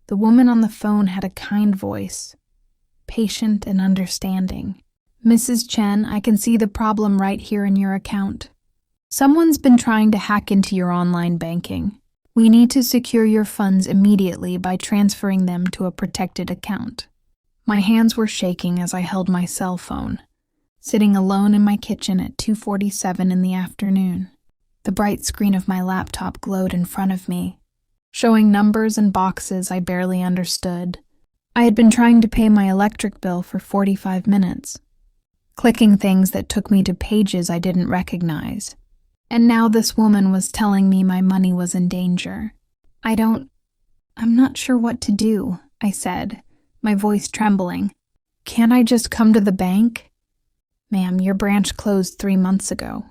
The woman on the phone had a kind voice, patient and understanding. "Mrs. Chen, I can see the problem right here in your account. Someone's been trying to hack into your online banking. We need to secure your funds immediately by transferring them to a protected account." My hands were shaking as I held my cell phone, sitting alone in my kitchen at 2:47 in the afternoon. The bright screen of my laptop glowed in front of me, showing numbers and boxes I barely understood. I had been trying to pay my electric bill for 45 minutes, clicking things that took me to pages I didn't recognize. And now this woman was telling me my money was in danger. I'm not sure what to do," I said, my voice trembling. "Can't I just come to the bank?" "Ma'am, your branch closed 3 months ago.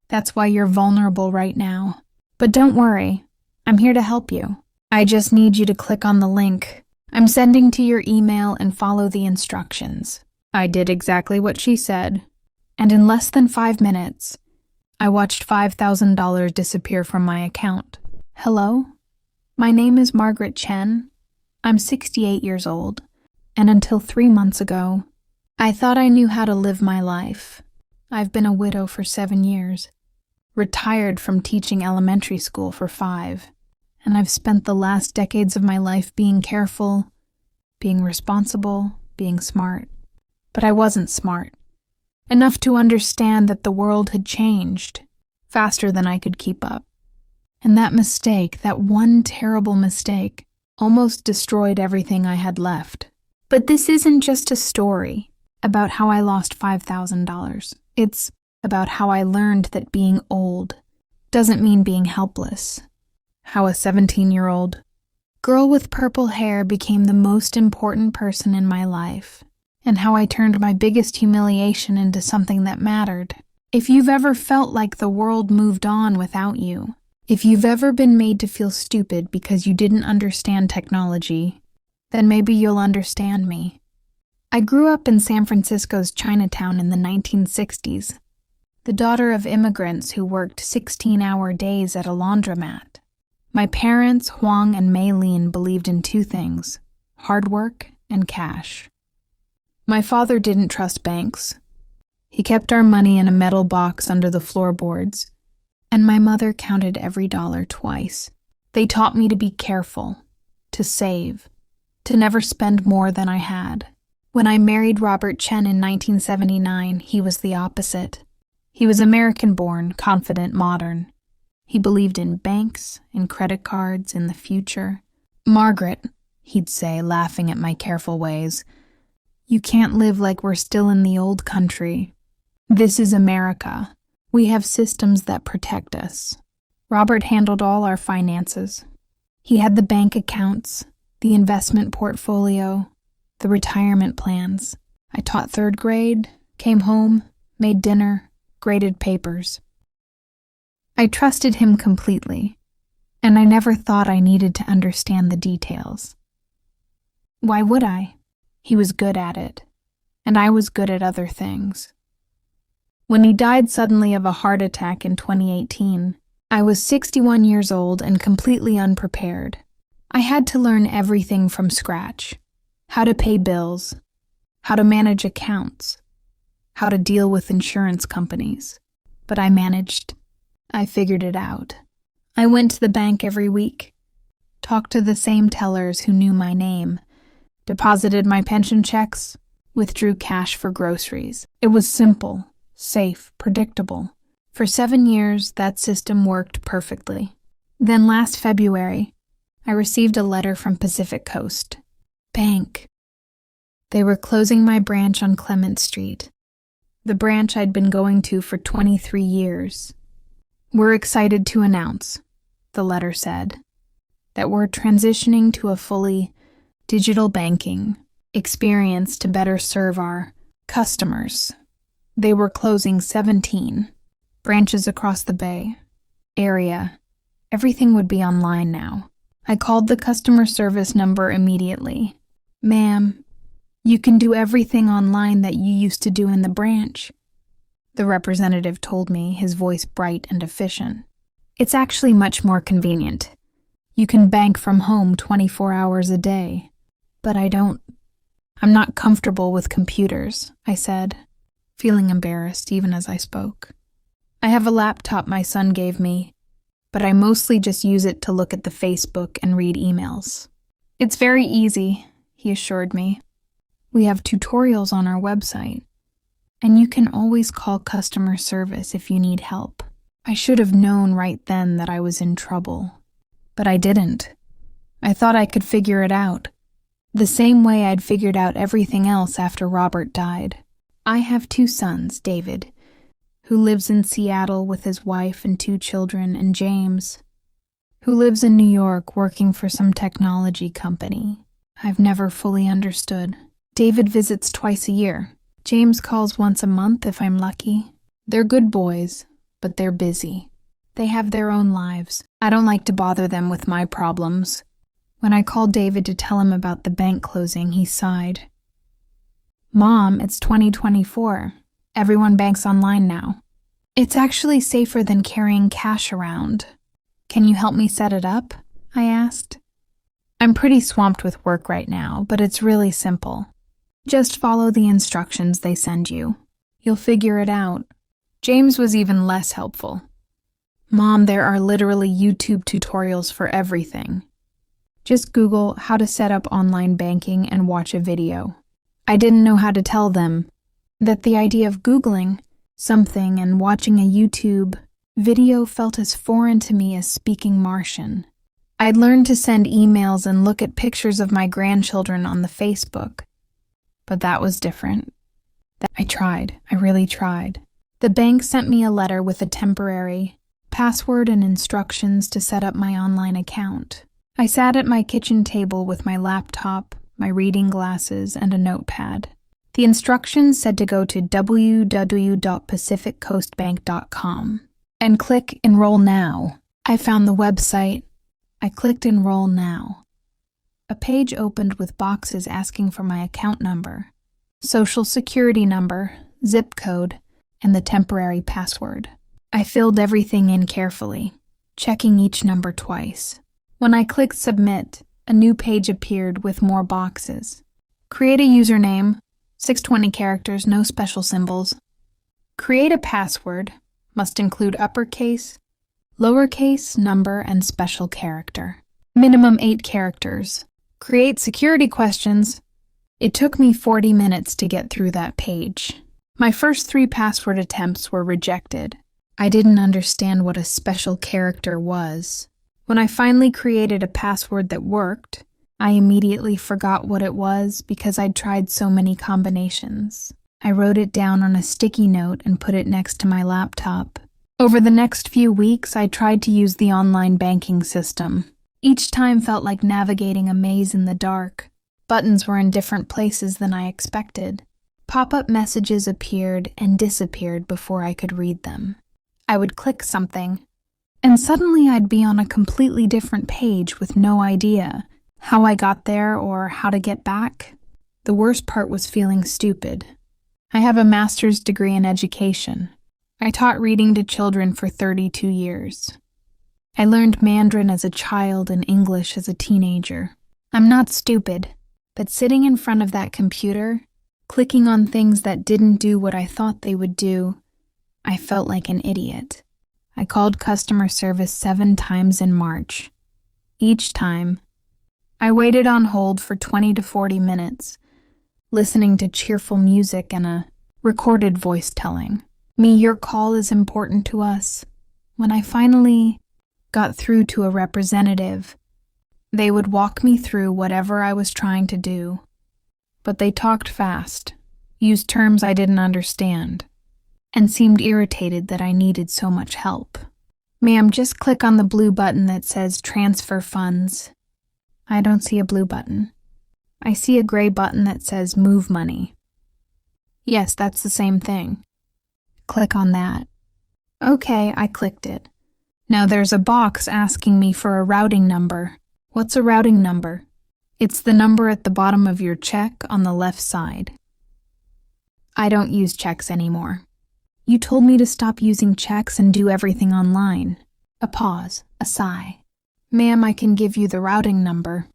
That's why you're vulnerable right now. But don't worry, I'm here to help you. I just need you to click on the link I'm sending to your email and follow the instructions." I did exactly what she said, and in less than 5 minutes, I watched $5,000 disappear from my account. "Hello? My name is Margaret Chen. I'm 68 years old, and until 3 months ago, I thought I knew how to live my life. I've been a widow for 7 years, retired from teaching elementary school for 5, and I've spent the last decades of my life being careful, being responsible, being smart. But I wasn't smart enough to understand that the world had changed faster than I could keep up. And that mistake, that one terrible mistake, almost destroyed everything I had left. But this isn't just a story about how I lost $5,000. It's about how I learned that being old doesn't mean being helpless. How a 17-year-old girl with purple hair became the most important person in my life. And how I turned my biggest humiliation into something that mattered. If you've ever felt like the world moved on without you, if you've ever been made to feel stupid because you didn't understand technology, then maybe you'll understand me. I grew up in San Francisco's Chinatown in the 1960s, the daughter of immigrants who worked 16-hour days at a laundromat. My parents, Huang and Mei-Lin, believed in 2 things: hard work and cash. My father didn't trust banks. He kept our money in a metal box under the floorboards, and my mother counted every dollar twice. They taught me to be careful, to save, to never spend more than I had. When I married Robert Chen in 1979, he was the opposite. He was American-born, confident, modern. He believed in banks, in credit cards, in the future. "Margaret," he'd say, laughing at my careful ways, "you can't live like we're still in the old country. This is America. We have systems that protect us." Robert handled all our finances. He had the bank accounts, the investment portfolio, the retirement plans. I taught 3rd grade, came home, made dinner, graded papers. I trusted him completely, and I never thought I needed to understand the details. Why would I? He was good at it, and I was good at other things. When he died suddenly of a heart attack in 2018, I was 61 years old and completely unprepared. I had to learn everything from scratch: how to pay bills, how to manage accounts, how to deal with insurance companies. But I managed. I figured it out. I went to the bank every week, talked to the same tellers who knew my name, deposited my pension checks, withdrew cash for groceries. It was simple, safe, predictable. For 7 years, that system worked perfectly. Then last February, I received a letter from Pacific Coast Bank. They were closing my branch on Clement Street, the branch I'd been going to for 23 years. "We're excited to announce," the letter said, "that we're transitioning to a fully digital banking experience to better serve our customers." They were closing 17 branches across the Bay Area. Everything would be online now. I called the customer service number immediately. "Ma'am, you can do everything online that you used to do in the branch," the representative told me, his voice bright and efficient. "It's actually much more convenient. You can bank from home 24 hours a day. But I'm not comfortable with computers, I said, feeling embarrassed even as I spoke. I have a laptop my son gave me, but I mostly just use it to look at the Facebook and read emails. It's very easy, he assured me. We have tutorials on our website, and you can always call customer service if you need help. I should have known right then that I was in trouble, but I didn't. I thought I could figure it out, the same way I'd figured out everything else after Robert died. I have 2 sons, David, who lives in Seattle with his wife and 2 children, and James, who lives in New York working for some technology company I've never fully understood. David visits twice a year. James calls once a month if I'm lucky. They're good boys, but they're busy. They have their own lives. I don't like to bother them with my problems. When I called David to tell him about the bank closing, he sighed. Mom, it's 2024. Everyone banks online now. It's actually safer than carrying cash around. Can you help me set it up? I asked. I'm pretty swamped with work right now, but it's really simple. Just follow the instructions they send you. You'll figure it out. James was even less helpful. Mom, there are literally YouTube tutorials for everything. Just Google how to set up online banking and watch a video. I didn't know how to tell them that the idea of Googling something and watching a YouTube video felt as foreign to me as speaking Martian. I'd learned to send emails and look at pictures of my grandchildren on the Facebook, but that was different. I really tried. The bank sent me a letter with a temporary password and instructions to set up my online account. I sat at my kitchen table with my laptop, my reading glasses, and a notepad. The instructions said to go to www.pacificcoastbank.com and click Enroll Now. I found the website. I clicked Enroll Now. A page opened with boxes asking for my account number, social security number, zip code, and the temporary password. I filled everything in carefully, checking each number twice. When I clicked Submit, a new page appeared with more boxes. Create a username, 620 characters, no special symbols. Create a password, must include uppercase, lowercase, number, and special character. Minimum 8 characters. Create security questions. It took me 40 minutes to get through that page. My first 3 password attempts were rejected. I didn't understand what a special character was. When I finally created a password that worked, I immediately forgot what it was because I'd tried so many combinations. I wrote it down on a sticky note and put it next to my laptop. Over the next few weeks, I tried to use the online banking system. Each time felt like navigating a maze in the dark. Buttons were in different places than I expected. Pop-up messages appeared and disappeared before I could read them. I would click something, and suddenly I'd be on a completely different page with no idea how I got there or how to get back. The worst part was feeling stupid. I have a master's degree in education. I taught reading to children for 32 years. I learned Mandarin as a child and English as a teenager. I'm not stupid, but sitting in front of that computer, clicking on things that didn't do what I thought they would do, I felt like an idiot. I called customer service 7 times in March. Each time, I waited on hold for 20 to 40 minutes, listening to cheerful music and a recorded voice telling me your call is important to us. When I finally got through to a representative, they would walk me through whatever I was trying to do. But they talked fast, used terms I didn't understand, and seemed irritated that I needed so much help. Ma'am, just click on the blue button that says Transfer Funds. I don't see a blue button. I see a gray button that says Move Money. Yes, that's the same thing. Click on that. Okay, I clicked it. Now there's a box asking me for a routing number. What's a routing number? It's the number at the bottom of your check on the left side. I don't use checks anymore. You told me to stop using checks and do everything online. A pause, a sigh. Ma'am, I can give you the routing number.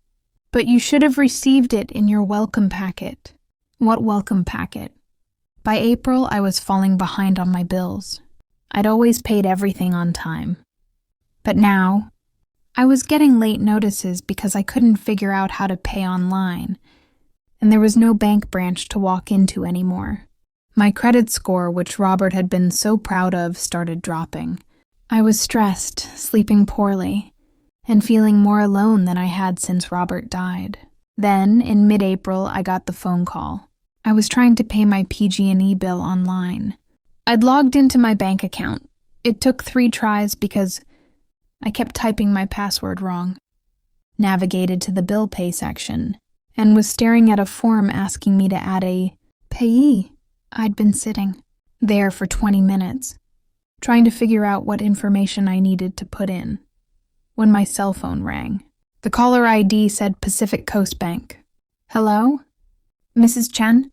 But you should have received it in your welcome packet. What welcome packet? By April, I was falling behind on my bills. I'd always paid everything on time. But now, I was getting late notices because I couldn't figure out how to pay online, and there was no bank branch to walk into anymore. My credit score, which Robert had been so proud of, started dropping. I was stressed, sleeping poorly, and feeling more alone than I had since Robert died. Then, in mid-April, I got the phone call. I was trying to pay my PG&E bill online. I'd logged into my bank account. It took 3 tries because I kept typing my password wrong. Navigated to the bill pay section and was staring at a form asking me to add a payee. I'd been sitting there for 20 minutes, trying to figure out what information I needed to put in, when my cell phone rang. The caller ID said Pacific Coast Bank. Hello? Mrs. Chen?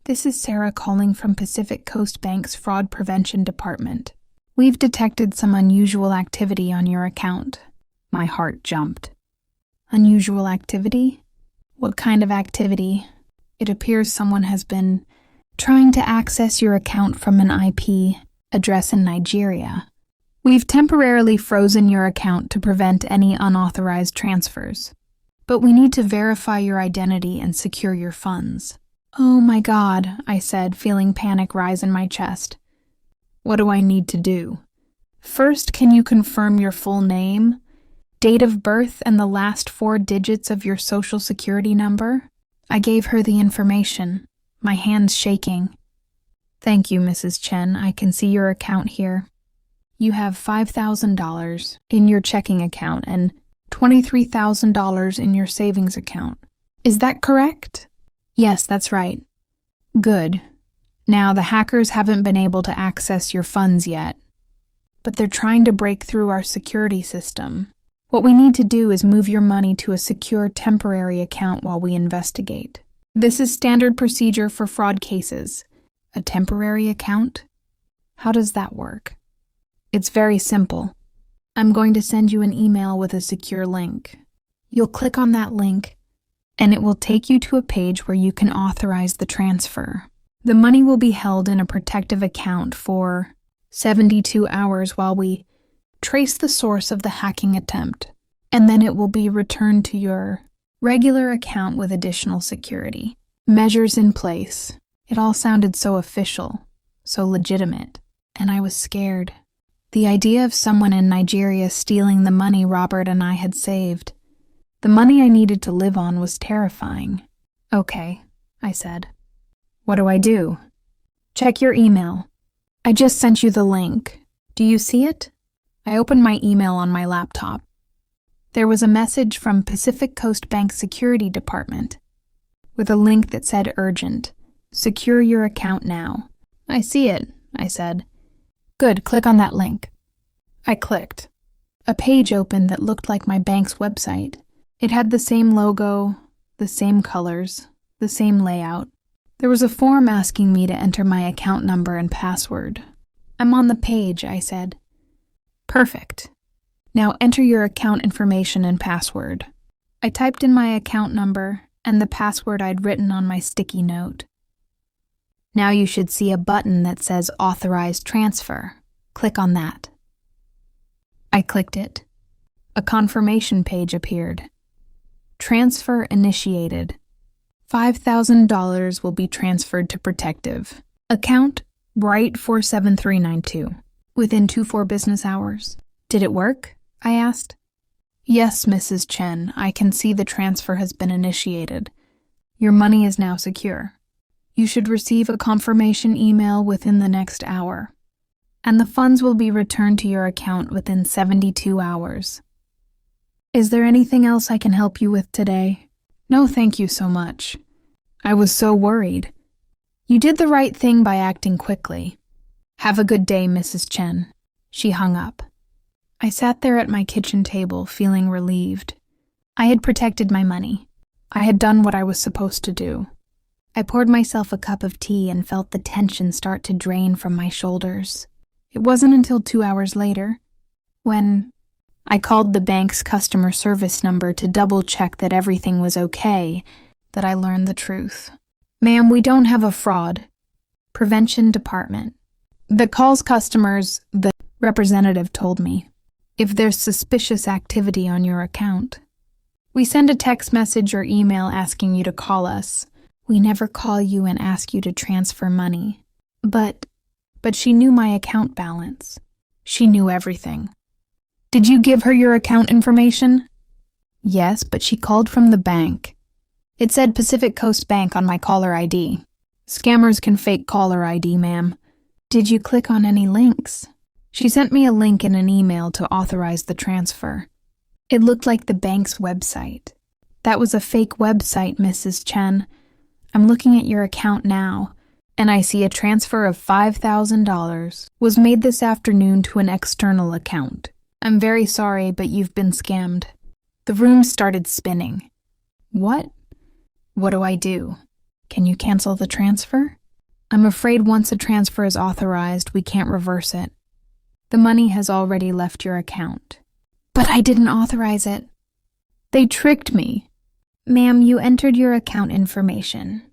This is Sarah calling from Pacific Coast Bank's Fraud Prevention Department. We've detected some unusual activity on your account. My heart jumped. Unusual activity? What kind of activity? It appears someone has been trying to access your account from an IP address in Nigeria. We've temporarily frozen your account to prevent any unauthorized transfers, but we need to verify your identity and secure your funds. Oh my God, I said, feeling panic rise in my chest. What do I need to do? First, can you confirm your full name, date of birth, and the last 4 digits of your social security number? I gave her the information, my hands shaking. Thank you, Mrs. Chen. I can see your account here. You have $5,000 in your checking account and $23,000 in your savings account. Is that correct? Yes, that's right. Good. Now, the hackers haven't been able to access your funds yet, but they're trying to break through our security system. What we need to do is move your money to a secure temporary account while we investigate. This is standard procedure for fraud cases. A temporary account? How does that work? It's very simple. I'm going to send you an email with a secure link. You'll click on that link, and it will take you to a page where you can authorize the transfer. The money will be held in a protective account for 72 hours while we trace the source of the hacking attempt, and then it will be returned to your regular account with additional security. Measures in place. It all sounded so official, so legitimate, and I was scared. The idea of someone in Nigeria stealing the money Robert and I had saved, the money I needed to live on, was terrifying. Okay, I said. What do I do? Check your email. I just sent you the link. Do you see it? I opened my email on my laptop. There was a message from Pacific Coast Bank Security Department with a link that said urgent. Secure your account now. I see it, I said. Good, click on that link. I clicked. A page opened that looked like my bank's website. It had the same logo, the same colors, the same layout. There was a form asking me to enter my account number and password. I'm on the page, I said. Perfect. Now enter your account information and password. I typed in my account number and the password I'd written on my sticky note. Now you should see a button that says Authorized Transfer. Click on that. I clicked it. A confirmation page appeared. Transfer initiated. $5,000 will be transferred to Protective. Account Bright 47392. Within 24 business hours. Did it work? I asked. Yes, Mrs. Chen. I can see the transfer has been initiated. Your money is now secure. You should receive a confirmation email within the next hour, and the funds will be returned to your account within 72 hours. Is there anything else I can help you with today? No, thank you so much. I was so worried. You did the right thing by acting quickly. Have a good day, Mrs. Chen. She hung up. I sat there at my kitchen table, feeling relieved. I had protected my money. I had done what I was supposed to do. I poured myself a cup of tea and felt the tension start to drain from my shoulders. It wasn't until 2 hours later, when I called the bank's customer service number to double-check that everything was okay, that I learned the truth. Ma'am, we don't have a fraud prevention department that calls customers, the representative told me, if there's suspicious activity on your account. We send a text message or email asking you to call us. We never call you and ask you to transfer money. But she knew my account balance. She knew everything. Did you give her your account information? Yes, but she called from the bank. It said Pacific Coast Bank on my caller ID. Scammers can fake caller ID, ma'am. Did you click on any links? She sent me a link in an email to authorize the transfer. It looked like the bank's website. That was a fake website, Mrs. Chen. I'm looking at your account now, and I see a transfer of $5,000 was made this afternoon to an external account. I'm very sorry, but you've been scammed. The room started spinning. What? What do I do? Can you cancel the transfer? I'm afraid once a transfer is authorized, we can't reverse it. The money has already left your account. But I didn't authorize it. They tricked me. Ma'am, you entered your account information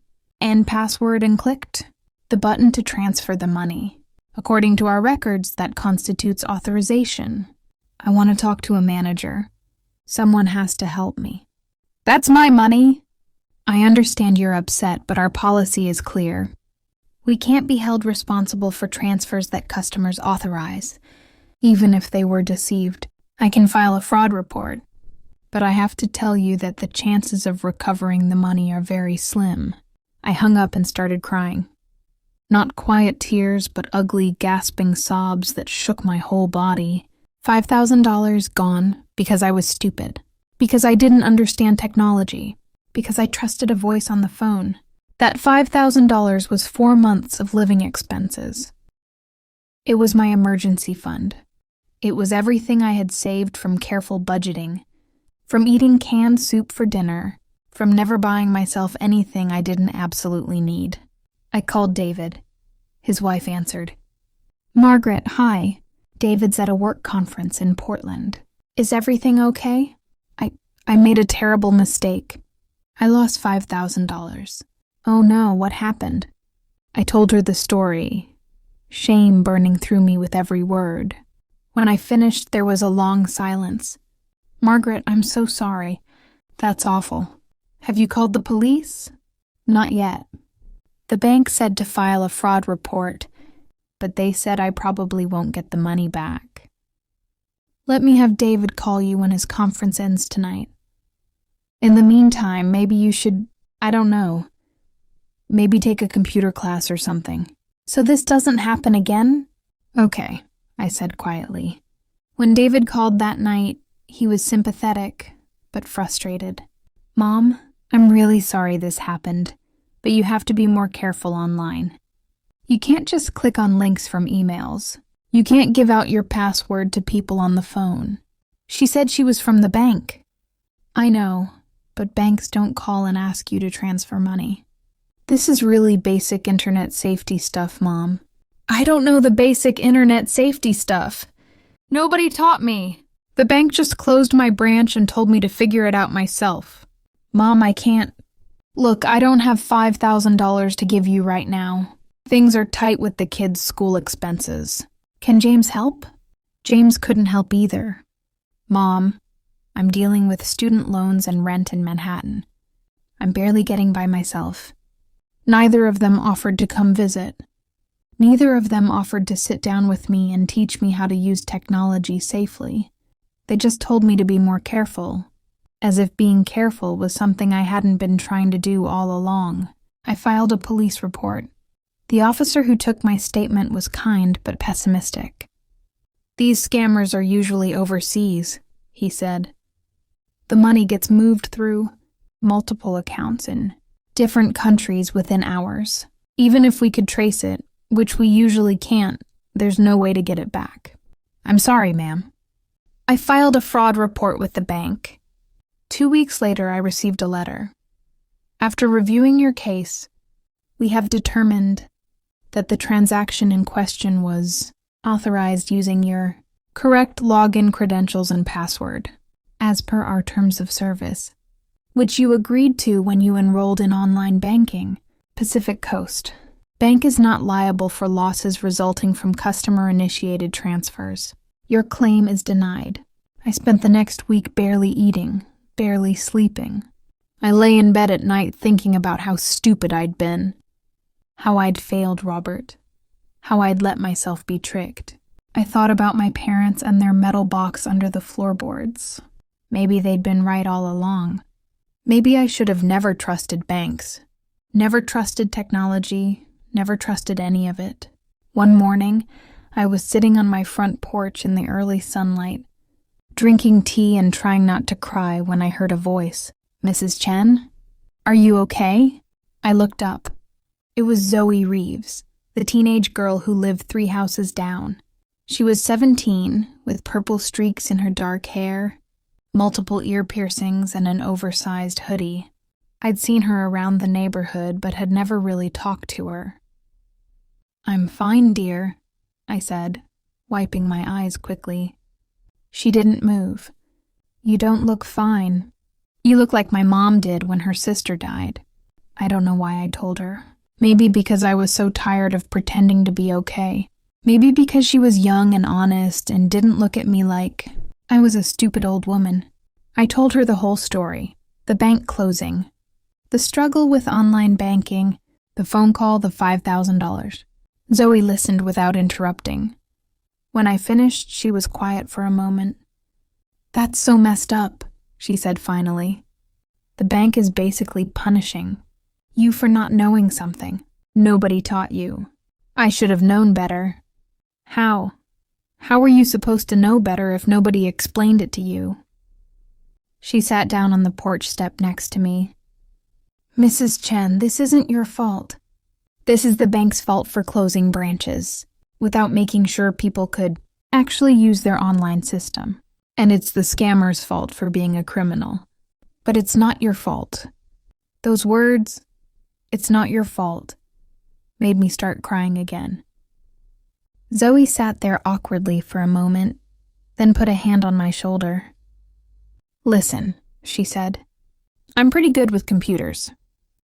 and password and clicked the button to transfer the money. According to our records, that constitutes authorization. I want to talk to a manager. Someone has to help me. That's my money. I understand you're upset, but our policy is clear. We can't be held responsible for transfers that customers authorize, even if they were deceived. I can file a fraud report, but I have to tell you that the chances of recovering the money are very slim. I hung up and started crying. Not quiet tears, but ugly, gasping sobs that shook my whole body. $5,000 gone because I was stupid, because I didn't understand technology, because I trusted a voice on the phone. That $5,000 was 4 months of living expenses. It was my emergency fund. It was everything I had saved from careful budgeting, from eating canned soup for dinner, from never buying myself anything I didn't absolutely need. I called David. His wife answered. Margaret, hi. David's at a work conference in Portland. Is everything okay? I made a terrible mistake. I lost $5,000. Oh no, what happened? I told her the story, shame burning through me with every word. When I finished, there was a long silence. Margaret, I'm so sorry. That's awful. Have you called the police? Not yet. The bank said to file a fraud report, but they said I probably won't get the money back. Let me have David call you when his conference ends tonight. In the meantime, maybe you should, I don't know, maybe take a computer class or something. So this doesn't happen again? Okay, I said quietly. When David called that night, he was sympathetic, but frustrated. Mom, I'm really sorry this happened, but you have to be more careful online. You can't just click on links from emails. You can't give out your password to people on the phone. She said she was from the bank. I know, but banks don't call and ask you to transfer money. This is really basic internet safety stuff, Mom. I don't know the basic internet safety stuff. Nobody taught me. The bank just closed my branch and told me to figure it out myself. Mom, I can't. Look, I don't have $5,000 to give you right now. Things are tight with the kids' school expenses. Can James help? James couldn't help either. Mom, I'm dealing with student loans and rent in Manhattan. I'm barely getting by myself. Neither of them offered to come visit. Neither of them offered to sit down with me and teach me how to use technology safely. They just told me to be more careful, as if being careful was something I hadn't been trying to do all along. I filed a police report. The officer who took my statement was kind but pessimistic. These scammers are usually overseas, he said. The money gets moved through multiple accounts in different countries within hours. Even if we could trace it, which we usually can't, there's no way to get it back. I'm sorry, ma'am. I filed a fraud report with the bank. 2 weeks later, I received a letter. After reviewing your case, we have determined that the transaction in question was authorized using your Correct login credentials and password, as per our terms of service, which you agreed to when you enrolled in online banking. Pacific Coast. Bank is not liable for losses resulting from customer-initiated transfers. Your claim is denied. I spent the next week barely eating, barely sleeping. I lay in bed at night thinking about how stupid I'd been. How I'd failed Robert. How I'd let myself be tricked. I thought about my parents and their metal box under the floorboards. Maybe they'd been right all along. Maybe I should have never trusted banks. Never trusted technology, never trusted any of it. One morning, I was sitting on my front porch in the early sunlight, drinking tea and trying not to cry when I heard a voice. "Mrs. Chen? Are you okay?" I looked up. It was Zoe Reeves, the teenage girl who lived 3 houses down. She was 17, with purple streaks in her dark hair, multiple ear piercings, and an oversized hoodie. I'd seen her around the neighborhood, but had never really talked to her. "I'm fine, dear," I said, wiping my eyes quickly. She didn't move. "You don't look fine. You look like my mom did when her sister died." I don't know why I told her. Maybe because I was so tired of pretending to be okay. Maybe because she was young and honest and didn't look at me like I was a stupid old woman. I told her the whole story. The bank closing. The struggle with online banking. The phone call, the $5,000. Zoe listened without interrupting. When I finished, she was quiet for a moment. "That's so messed up," she said finally. "The bank is basically punishing you for not knowing something. Nobody taught you. I should have known better." "How? How were you supposed to know better if nobody explained it to you?" She sat down on the porch step next to me. "Mrs. Chen, this isn't your fault. This is the bank's fault for closing branches, without making sure people could actually use their online system. And it's the scammer's fault for being a criminal. But it's not your fault." Those words, "it's not your fault," made me start crying again. Zoe sat there awkwardly for a moment, then put a hand on my shoulder. "Listen," she said. "I'm pretty good with computers.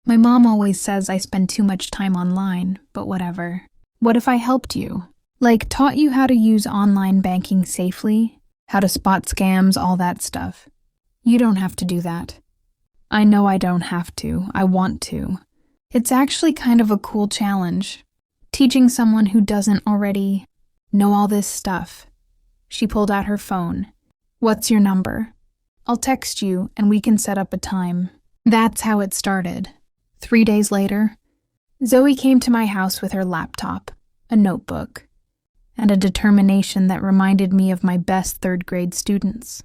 My mom always says I spend too much time online, but whatever. What if I helped you? Like, taught you how to use online banking safely, how to spot scams, all that stuff. You don't have to do that." "I know I don't have to. I want to. It's actually kind of a cool challenge. Teaching someone who doesn't already know all this stuff." She pulled out her phone. "What's your number? I'll text you and we can set up a time." That's how it started. 3 days later, Zoe came to my house with her laptop, a notebook, and a determination that reminded me of my best 3rd grade students.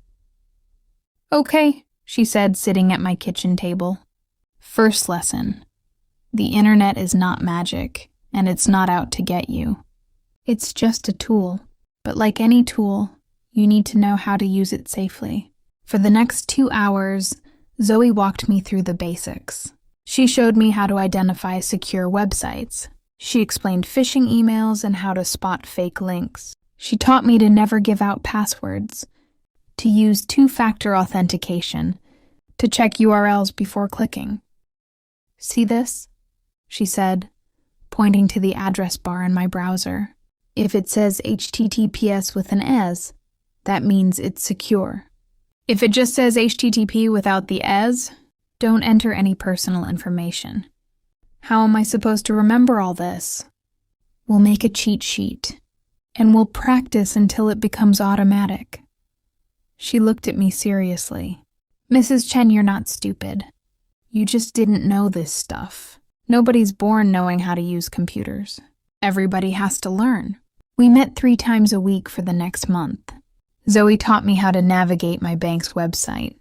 "Okay," she said, sitting at my kitchen table. "First lesson. The internet is not magic, and it's not out to get you. It's just a tool, but like any tool, you need to know how to use it safely." For the next 2 hours, Zoe walked me through the basics. She showed me how to identify secure websites. She explained phishing emails and how to spot fake links. She taught me to never give out passwords, to use 2-factor authentication, to check URLs before clicking. "See this?" she said, pointing to the address bar in my browser. "If it says HTTPS with an S, that means it's secure. If it just says HTTP without the S, don't enter any personal information." How am I supposed to remember all this? "We'll make a cheat sheet, and we'll practice until it becomes automatic." She looked at me seriously. "Mrs. Chen, you're not stupid. You just didn't know this stuff. Nobody's born knowing how to use computers. Everybody has to learn." We met 3 times a week for the next month. Zoe taught me how to navigate my bank's website,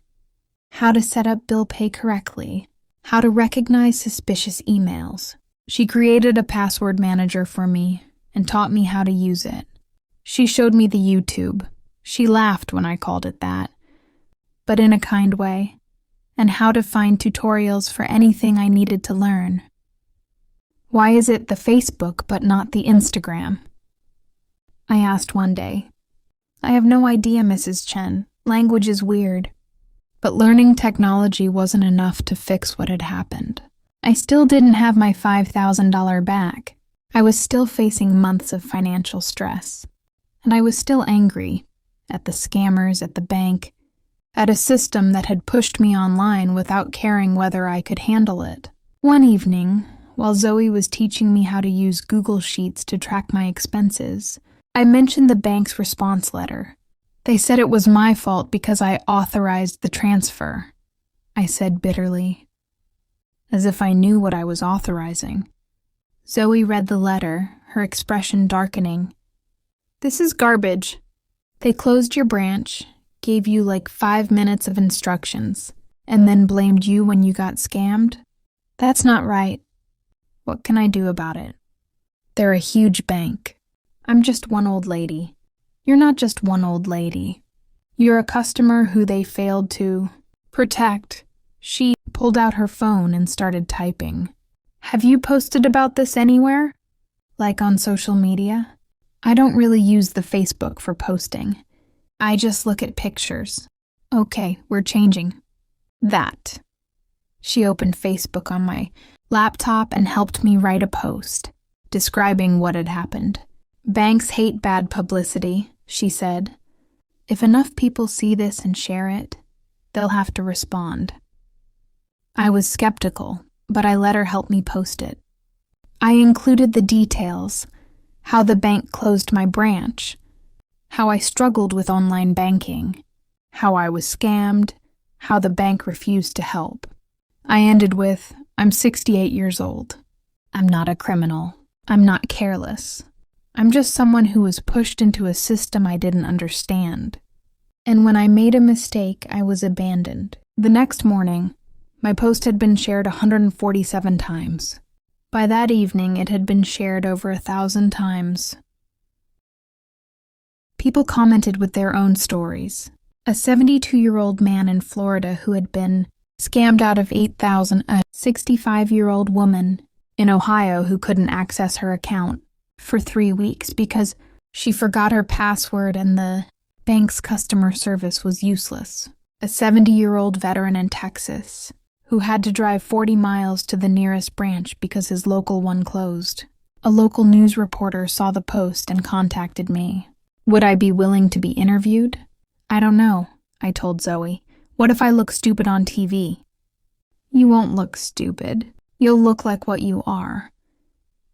how to set up bill pay correctly, how to recognize suspicious emails. She created a password manager for me and taught me how to use it. She showed me the YouTube. She laughed when I called it that, but in a kind way, and how to find tutorials for anything I needed to learn. "Why is it the Facebook but not the Instagram?" I asked one day. I have no idea, Mrs. Chen. Language is weird. But learning technology wasn't enough to fix what had happened. I still didn't have my $5,000 back. I was still facing months of financial stress. And I was still angry at the scammers at the bank, at a system that had pushed me online without caring whether I could handle it. One evening, while Zoe was teaching me how to use Google Sheets to track my expenses, I mentioned the bank's response letter. They said it was my fault because I authorized the transfer, I said bitterly, as if I knew what I was authorizing. Zoe read the letter, her expression darkening. This is garbage. They closed your branch, gave you like 5 minutes of instructions, and then blamed you when you got scammed? That's not right. What can I do about it? They're a huge bank. I'm just one old lady. You're not just one old lady. You're a customer who they failed to protect. She pulled out her phone and started typing. Have you posted about this anywhere? Like on social media? I don't really use the Facebook for posting. I just look at pictures. Okay, we're changing. That. She opened Facebook on my laptop and helped me write a post, describing what had happened. Banks hate bad publicity, she said. If enough people see this and share it, they'll have to respond. I was skeptical, but I let her help me post it. I included the details, how the bank closed my branch, how I struggled with online banking, how I was scammed, how the bank refused to help. I ended with, I'm 68 years old. I'm not a criminal. I'm not careless. I'm just someone who was pushed into a system I didn't understand. And when I made a mistake, I was abandoned. The next morning, my post had been shared 147 times. By that evening, it had been shared over 1,000 times. People commented with their own stories. A 72-year-old man in Florida who had been scammed out of $8,000, a 65-year-old woman in Ohio who couldn't access her account for 3 weeks because she forgot her password and the bank's customer service was useless. A 70-year-old veteran in Texas who had to drive 40 miles to the nearest branch because his local one closed. A local news reporter saw the post and contacted me. Would I be willing to be interviewed? I don't know, I told Zoe. What if I look stupid on TV? You won't look stupid. You'll look like what you are.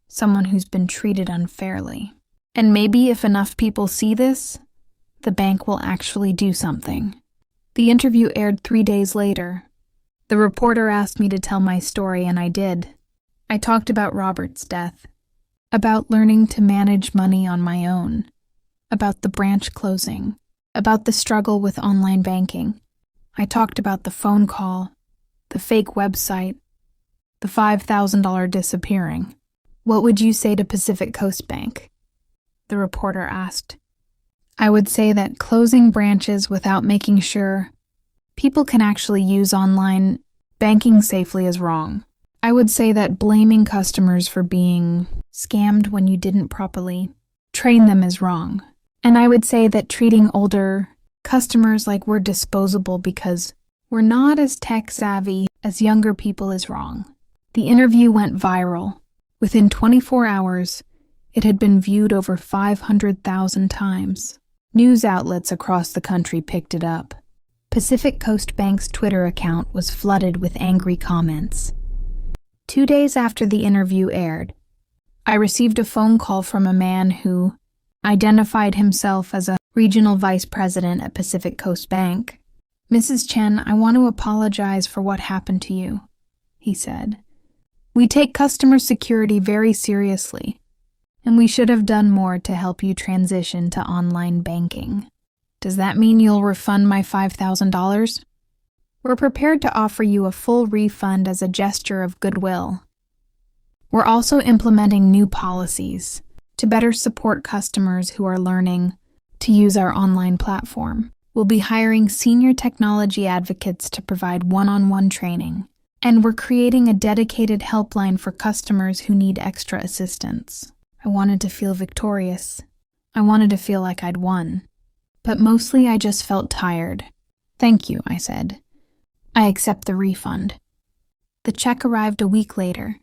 Someone who's been treated unfairly. And maybe if enough people see this, the bank will actually do something. The interview aired 3 days later. The reporter asked me to tell my story, and I did. I talked about Robert's death, about learning to manage money on my own, about the branch closing, about the struggle with online banking. I talked about the phone call, the fake website, the $5,000 disappearing. What would you say to Pacific Coast Bank? The reporter asked. I would say that closing branches without making sure people can actually use online banking safely is wrong. I would say that blaming customers for being scammed when you didn't properly train them is wrong. And I would say that treating older customers like we're disposable because we're not as tech-savvy as younger people is wrong. The interview went viral. Within 24 hours, it had been viewed over 500,000 times. News outlets across the country picked it up. Pacific Coast Bank's Twitter account was flooded with angry comments. 2 days after the interview aired, I received a phone call from a man who identified himself as a regional vice president at Pacific Coast Bank. Mrs. Chen, I want to apologize for what happened to you, he said. We take customer security very seriously, and we should have done more to help you transition to online banking. Does that mean you'll refund my $5,000? We're prepared to offer you a full refund as a gesture of goodwill. We're also implementing new policies to better support customers who are learning to use our online platform. We'll be hiring senior technology advocates to provide one-on-one training, and we're creating a dedicated helpline for customers who need extra assistance. I wanted to feel victorious. I wanted to feel like I'd won. but mostly I just felt tired. "Thank you," I said. "I accept the refund." The check arrived a week later.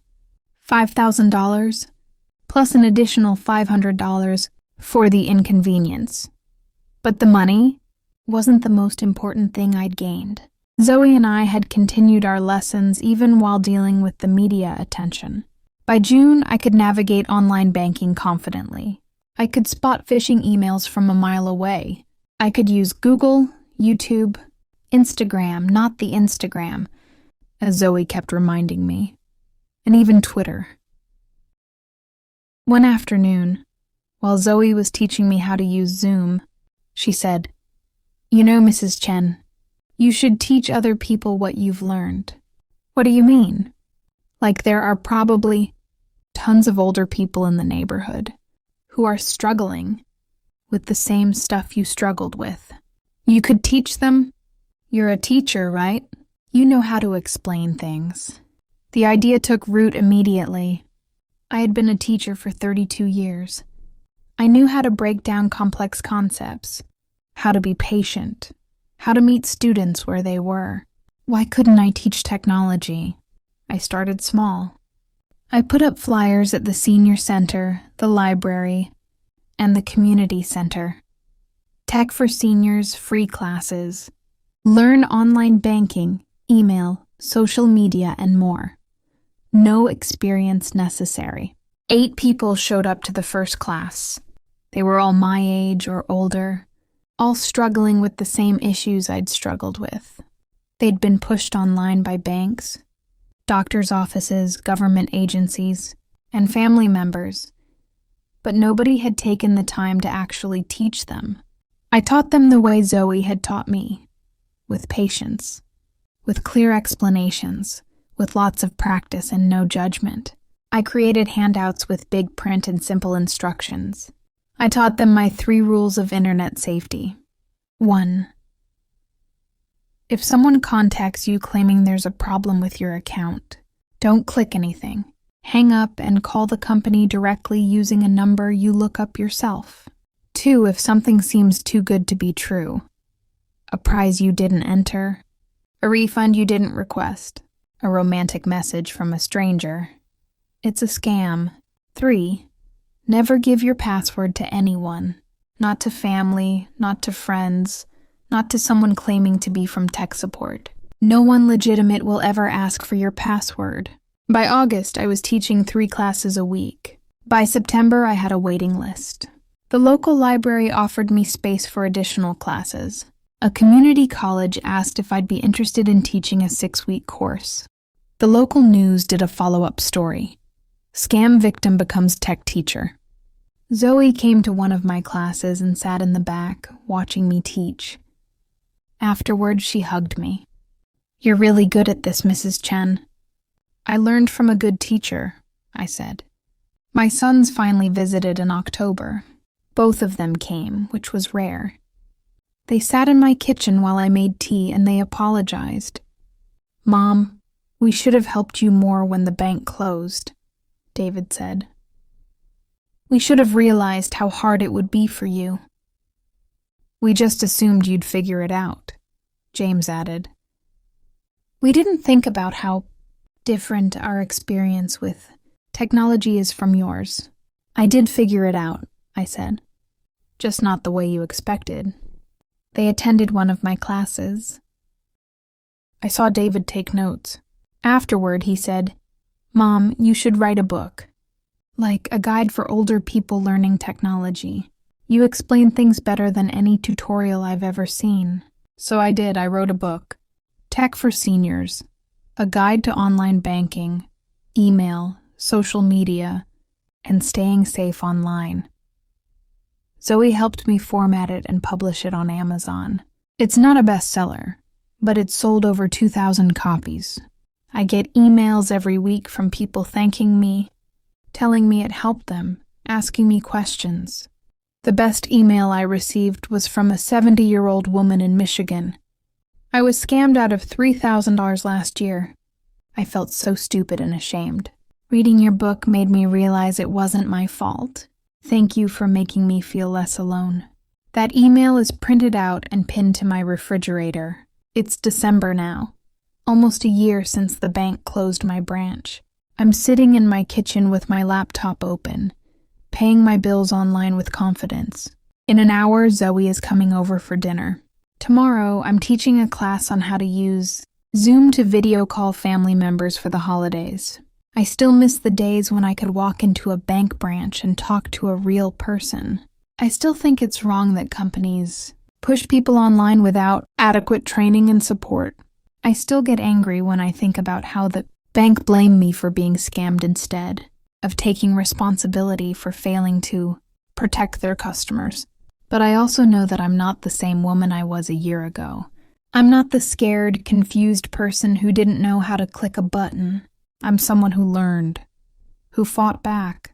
$5,000, plus an additional $500 for the inconvenience. But the money wasn't the most important thing I'd gained. Zoe and I had continued our lessons even while dealing with the media attention. By June, I could navigate online banking confidently. I could spot phishing emails from a mile away. I could use Google, YouTube, Instagram, not the Instagram, as Zoe kept reminding me, and even Twitter. One afternoon, while Zoe was teaching me how to use Zoom, she said, "You know, Mrs. Chen, you should teach other people what you've learned." "What do you mean?" "Like there are probably tons of older people in the neighborhood who are struggling with the same stuff you struggled with. You could teach them. You're a teacher, right? You know how to explain things." The idea took root immediately. I had been a teacher for 32 years. I knew how to break down complex concepts, how to be patient, how to meet students where they were. Why couldn't I teach technology? I started small. I put up flyers at the senior center, the library, and the community center. Tech for seniors, free classes. Learn online banking, email, social media, and more. No experience necessary. 8 people showed up to the first class. They were all my age or older, all struggling with the same issues I'd struggled with. They'd been pushed online by banks, doctors' offices, government agencies, and family members, but nobody had taken the time to actually teach them. I taught them the way Zoe had taught me, with patience, with clear explanations, with lots of practice and no judgment. I created handouts with big print and simple instructions. I taught them my 3 rules of internet safety. 1. If someone contacts you claiming there's a problem with your account, don't click anything. Hang up and call the company directly using a number you look up yourself. 2. If something seems too good to be true, a prize you didn't enter, a refund you didn't request, a romantic message from a stranger, it's a scam. 3. Never give your password to anyone, not to family, not to friends, not to someone claiming to be from tech support. No one legitimate will ever ask for your password. By August, I was teaching 3 classes a week. By September, I had a waiting list. The local library offered me space for additional classes. A community college asked if I'd be interested in teaching a 6-week course. The local news did a follow-up story. Scam victim becomes tech teacher. Zoe came to one of my classes and sat in the back, watching me teach. Afterward, she hugged me. "You're really good at this, Mrs. Chen." "I learned from a good teacher," I said. My sons finally visited in October. Both of them came, which was rare. They sat in my kitchen while I made tea and they apologized. "Mom, we should have helped you more when the bank closed," David said. "We should have realized how hard it would be for you." "We just assumed you'd figure it out," James added. "We didn't think about how different our experience with technology is from yours." "I did figure it out," I said. "Just not the way you expected." They attended one of my classes. I saw David take notes. Afterward, he said, "Mom, you should write a book. Like a guide for older people learning technology. You explain things better than any tutorial I've ever seen." So I did. I wrote a book. Tech for Seniors. A guide to online banking, email, social media, and staying safe online. Zoe helped me format it and publish it on Amazon. It's not a bestseller, but it's sold over 2,000 copies. I get emails every week from people thanking me, telling me it helped them, asking me questions. The best email I received was from a 70-year-old woman in Michigan. "I was scammed out of $3,000 last year. I felt so stupid and ashamed. Reading your book made me realize it wasn't my fault. Thank you for making me feel less alone." That email is printed out and pinned to my refrigerator. It's December now, almost a year since the bank closed my branch. I'm sitting in my kitchen with my laptop open, paying my bills online with confidence. In an hour, Zoe is coming over for dinner. Tomorrow, I'm teaching a class on how to use Zoom to video call family members for the holidays. I still miss the days when I could walk into a bank branch and talk to a real person. I still think it's wrong that companies push people online without adequate training and support. I still get angry when I think about how the bank blamed me for being scammed instead of taking responsibility for failing to protect their customers. But I also know that I'm not the same woman I was a year ago. I'm not the scared, confused person who didn't know how to click a button. I'm someone who learned, who fought back,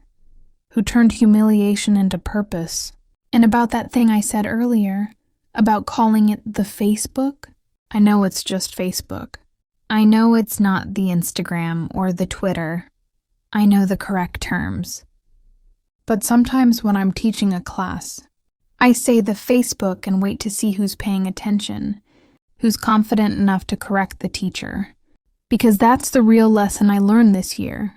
who turned humiliation into purpose. And about that thing I said earlier, about calling it the Facebook, I know it's just Facebook. I know it's not the Instagram or the Twitter. I know the correct terms. But sometimes when I'm teaching a class, I say the Facebook and wait to see who's paying attention, who's confident enough to correct the teacher. Because that's the real lesson I learned this year.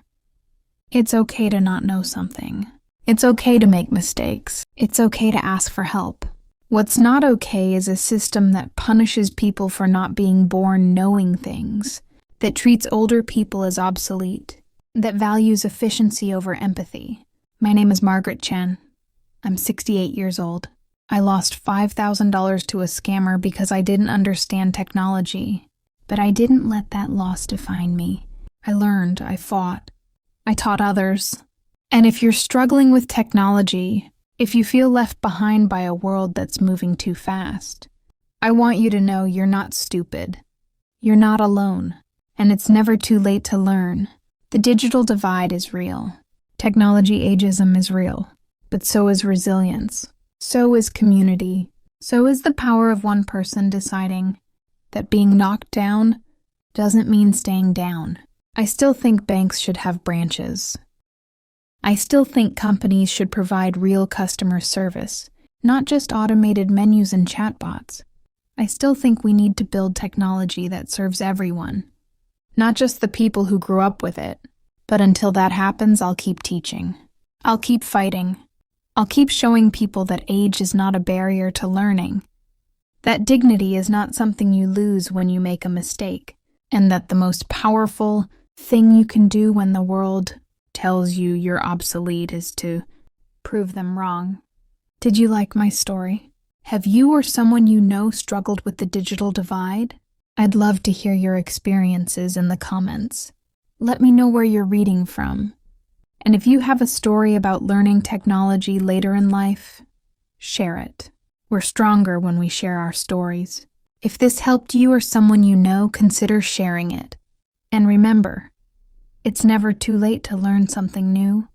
It's okay to not know something. It's okay to make mistakes. It's okay to ask for help. What's not okay is a system that punishes people for not being born knowing things, that treats older people as obsolete, that values efficiency over empathy. My name is Margaret Chen. I'm 68 years old. I lost $5,000 to a scammer because I didn't understand technology. But I didn't let that loss define me. I learned, I fought, I taught others. And if you're struggling with technology, if you feel left behind by a world that's moving too fast, I want you to know you're not stupid. You're not alone. And it's never too late to learn. The digital divide is real. Technology ageism is real. But so is resilience. So is community. So is the power of one person deciding that being knocked down doesn't mean staying down. I still think banks should have branches. I still think companies should provide real customer service, not just automated menus and chatbots. I still think we need to build technology that serves everyone, not just the people who grew up with it. But until that happens, I'll keep teaching. I'll keep fighting. I'll keep showing people that age is not a barrier to learning, that dignity is not something you lose when you make a mistake, and that the most powerful thing you can do when the world tells you you're obsolete is to prove them wrong. Did you like my story? Have you or someone you know struggled with the digital divide? I'd love to hear your experiences in the comments. Let me know where you're reading from. And if you have a story about learning technology later in life, share it. We're stronger when we share our stories. If this helped you or someone you know, consider sharing it. And remember, it's never too late to learn something new.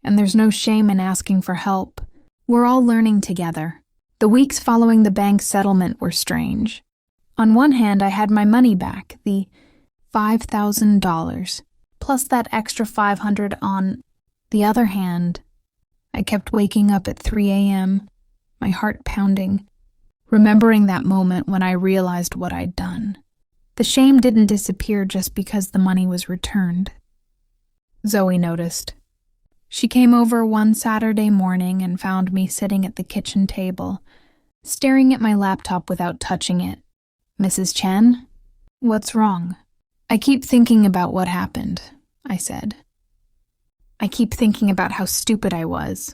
And there's no shame in asking for help. We're all learning together. The weeks following the bank settlement were strange. On one hand, I had my money back, the $5,000, plus that extra $500 on the other hand. I kept waking up at 3 a.m., my heart pounding, remembering that moment when I realized what I'd done. The shame didn't disappear just because the money was returned. Zoe noticed. She came over one Saturday morning and found me sitting at the kitchen table, staring at my laptop without touching it. "Mrs. Chen? What's wrong?" "I keep thinking about what happened," I said. "I keep thinking about how stupid I was."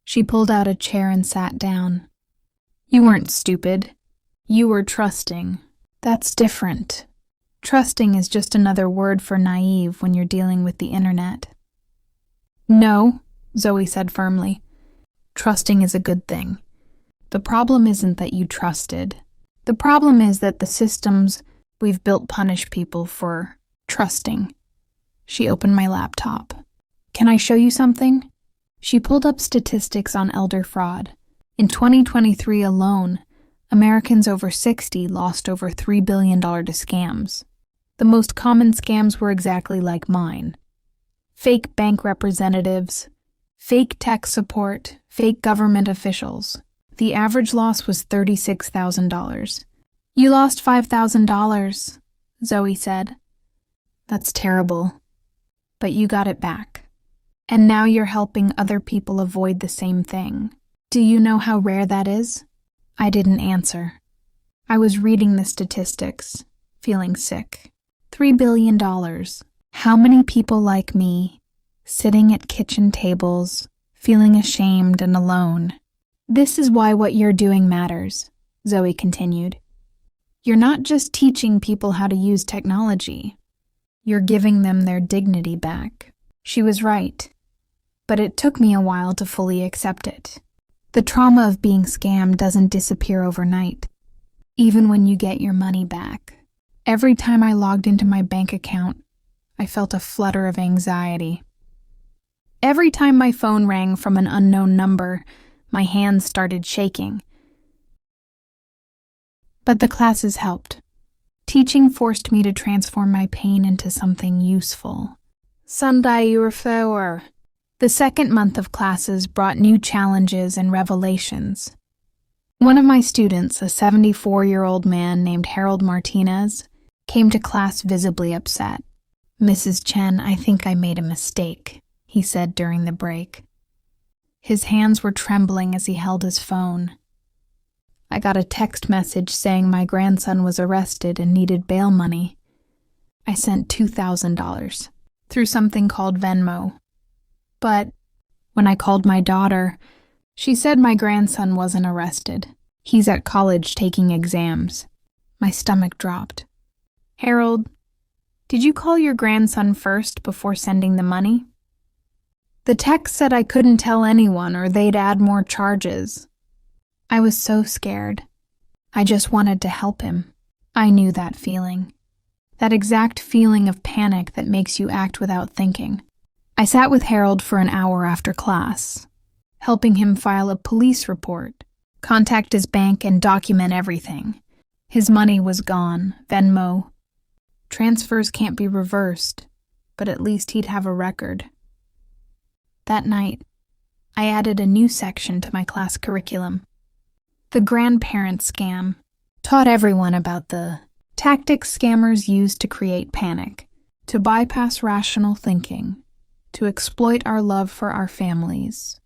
She pulled out a chair and sat down. "You weren't stupid. You were trusting. That's different. Trusting is just another word for naive when you're dealing with the internet." "No," Zoe said firmly. "Trusting is a good thing. The problem isn't that you trusted. The problem is that the systems we've built punish people for trusting." She opened my laptop. "Can I show you something?" She pulled up statistics on elder fraud. In 2023 alone, Americans over 60 lost over $3 billion to scams. The most common scams were exactly like mine. Fake bank representatives, fake tech support, fake government officials. The average loss was $36,000. You lost $5,000, Zoe said. That's terrible. But you got it back. And now you're helping other people avoid the same thing. Do you know how rare that is? I didn't answer. I was reading the statistics, feeling sick. $3 billion. How many people like me, sitting at kitchen tables, feeling ashamed and alone? This is why what you're doing matters, Zoe continued. You're not just teaching people how to use technology. You're giving them their dignity back. She was right. But it took me a while to fully accept it. The trauma of being scammed doesn't disappear overnight, even when you get your money back. Every time I logged into my bank account, I felt a flutter of anxiety. Every time my phone rang from an unknown number, my hands started shaking. But the classes helped. Teaching forced me to transform my pain into something useful. Sunday Urfewer. The second month of classes brought new challenges and revelations. One of my students, a 74-year-old man named Harold Martinez, came to class visibly upset. Mrs. Chen, I think I made a mistake, he said during the break. His hands were trembling as he held his phone. I got a text message saying my grandson was arrested and needed bail money. I sent $2,000 through something called Venmo. But when I called my daughter, she said my grandson wasn't arrested. He's at college taking exams. My stomach dropped. Harold, did you call your grandson first before sending the money? The text said I couldn't tell anyone or they'd add more charges. I was so scared. I just wanted to help him. I knew that feeling. That exact feeling of panic that makes you act without thinking. I sat with Harold for an hour after class, helping him file a police report, contact his bank, and document everything. His money was gone, Venmo. Transfers can't be reversed, but at least he'd have a record. That night, I added a new section to my class curriculum. The grandparent scam taught everyone about the tactics scammers use to create panic, to bypass rational thinking, to exploit our love for our families.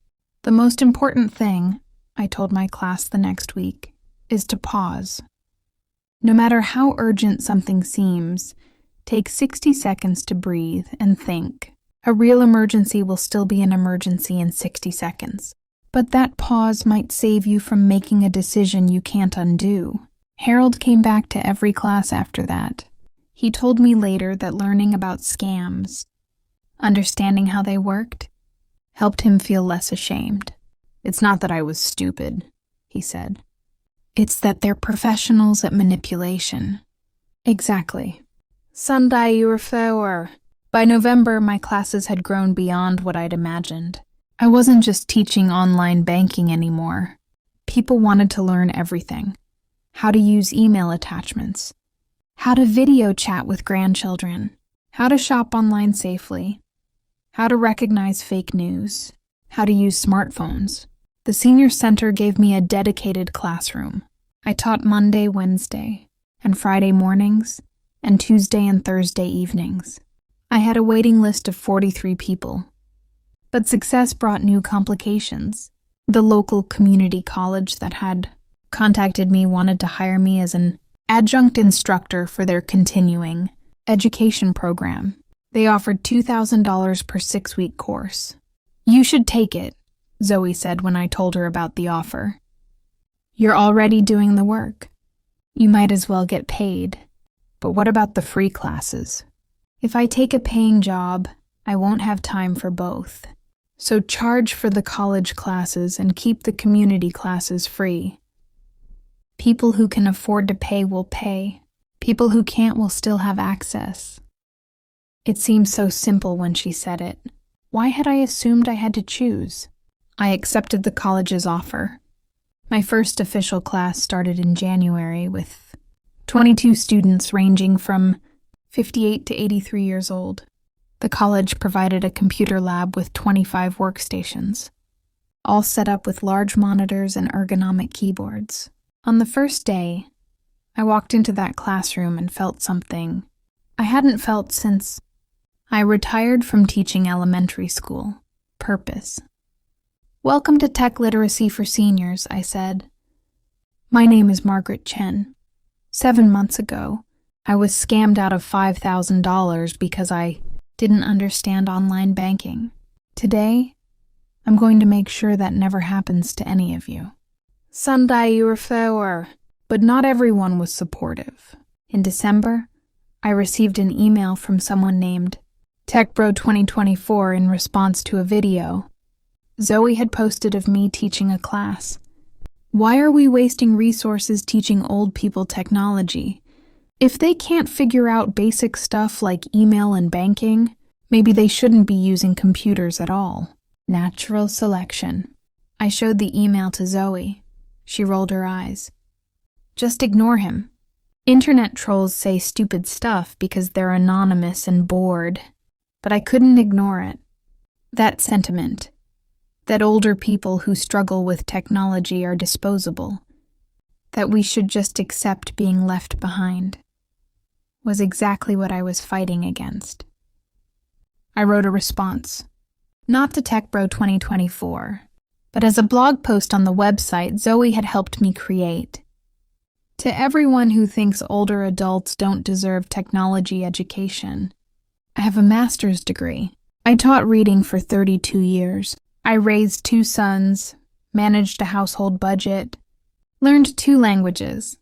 The most important thing, I told my class the next week, is to pause. No matter how urgent something seems, take 60 seconds to breathe and think. A real emergency will still be an emergency in 60 seconds. But that pause might save you from making a decision you can't undo. Harold came back to every class after that. He told me later that learning about scams, understanding how they worked, helped him feel less ashamed. It's not that I was stupid, he said. It's that they're professionals at manipulation. Exactly. Sunday Urfewer. By November, my classes had grown beyond what I'd imagined. I wasn't just teaching online banking anymore. People wanted to learn everything. How to use email attachments. How to video chat with grandchildren. How to shop online safely. How to recognize fake news. How to use smartphones. The senior center gave me a dedicated classroom. I taught Monday, Wednesday, and Friday mornings, and Tuesday and Thursday evenings. I had a waiting list of 43 people. But success brought new complications. The local community college that had contacted me wanted to hire me as an adjunct instructor for their continuing education program. They offered $2,000 per 6-week course. You should take it, Zoe said when I told her about the offer. You're already doing the work. You might as well get paid. But what about the free classes? If I take a paying job, I won't have time for both. So charge for the college classes and keep the community classes free. People who can afford to pay will pay. People who can't will still have access. It seemed so simple when she said it. Why had I assumed I had to choose? I accepted the college's offer. My first official class started in January with 22 students ranging from 58 to 83 years old. The college provided a computer lab with 25 workstations. all set up with large monitors and ergonomic keyboards. On the first day, I walked into that classroom and felt something I hadn't felt since I retired from teaching elementary school. Purpose. "Welcome to Tech Literacy for Seniors," I said. "My name is Margaret Chen. 7 months ago, I was scammed out of $5,000 because I didn't understand online banking. Today, I'm going to make sure that never happens to any of you." Sunday you were, but not everyone was supportive. In December, I received an email from someone named TechBro2024 in response to a video Zoe had posted of me teaching a class. "Why are we wasting resources teaching old people technology? If they can't figure out basic stuff like email and banking, maybe they shouldn't be using computers at all." Natural selection. I showed the email to Zoe. She rolled her eyes. "Just ignore him. Internet trolls say stupid stuff because they're anonymous and bored." But I couldn't ignore it. That sentiment, that older people who struggle with technology are disposable, that we should just accept being left behind, was exactly what I was fighting against. I wrote a response, not to TechBro2024, but as a blog post on the website Zoe had helped me create. To everyone who thinks older adults don't deserve technology education, I have a master's degree. I taught reading for 32 years. I raised 2 sons, managed a household budget, learned 2 languages,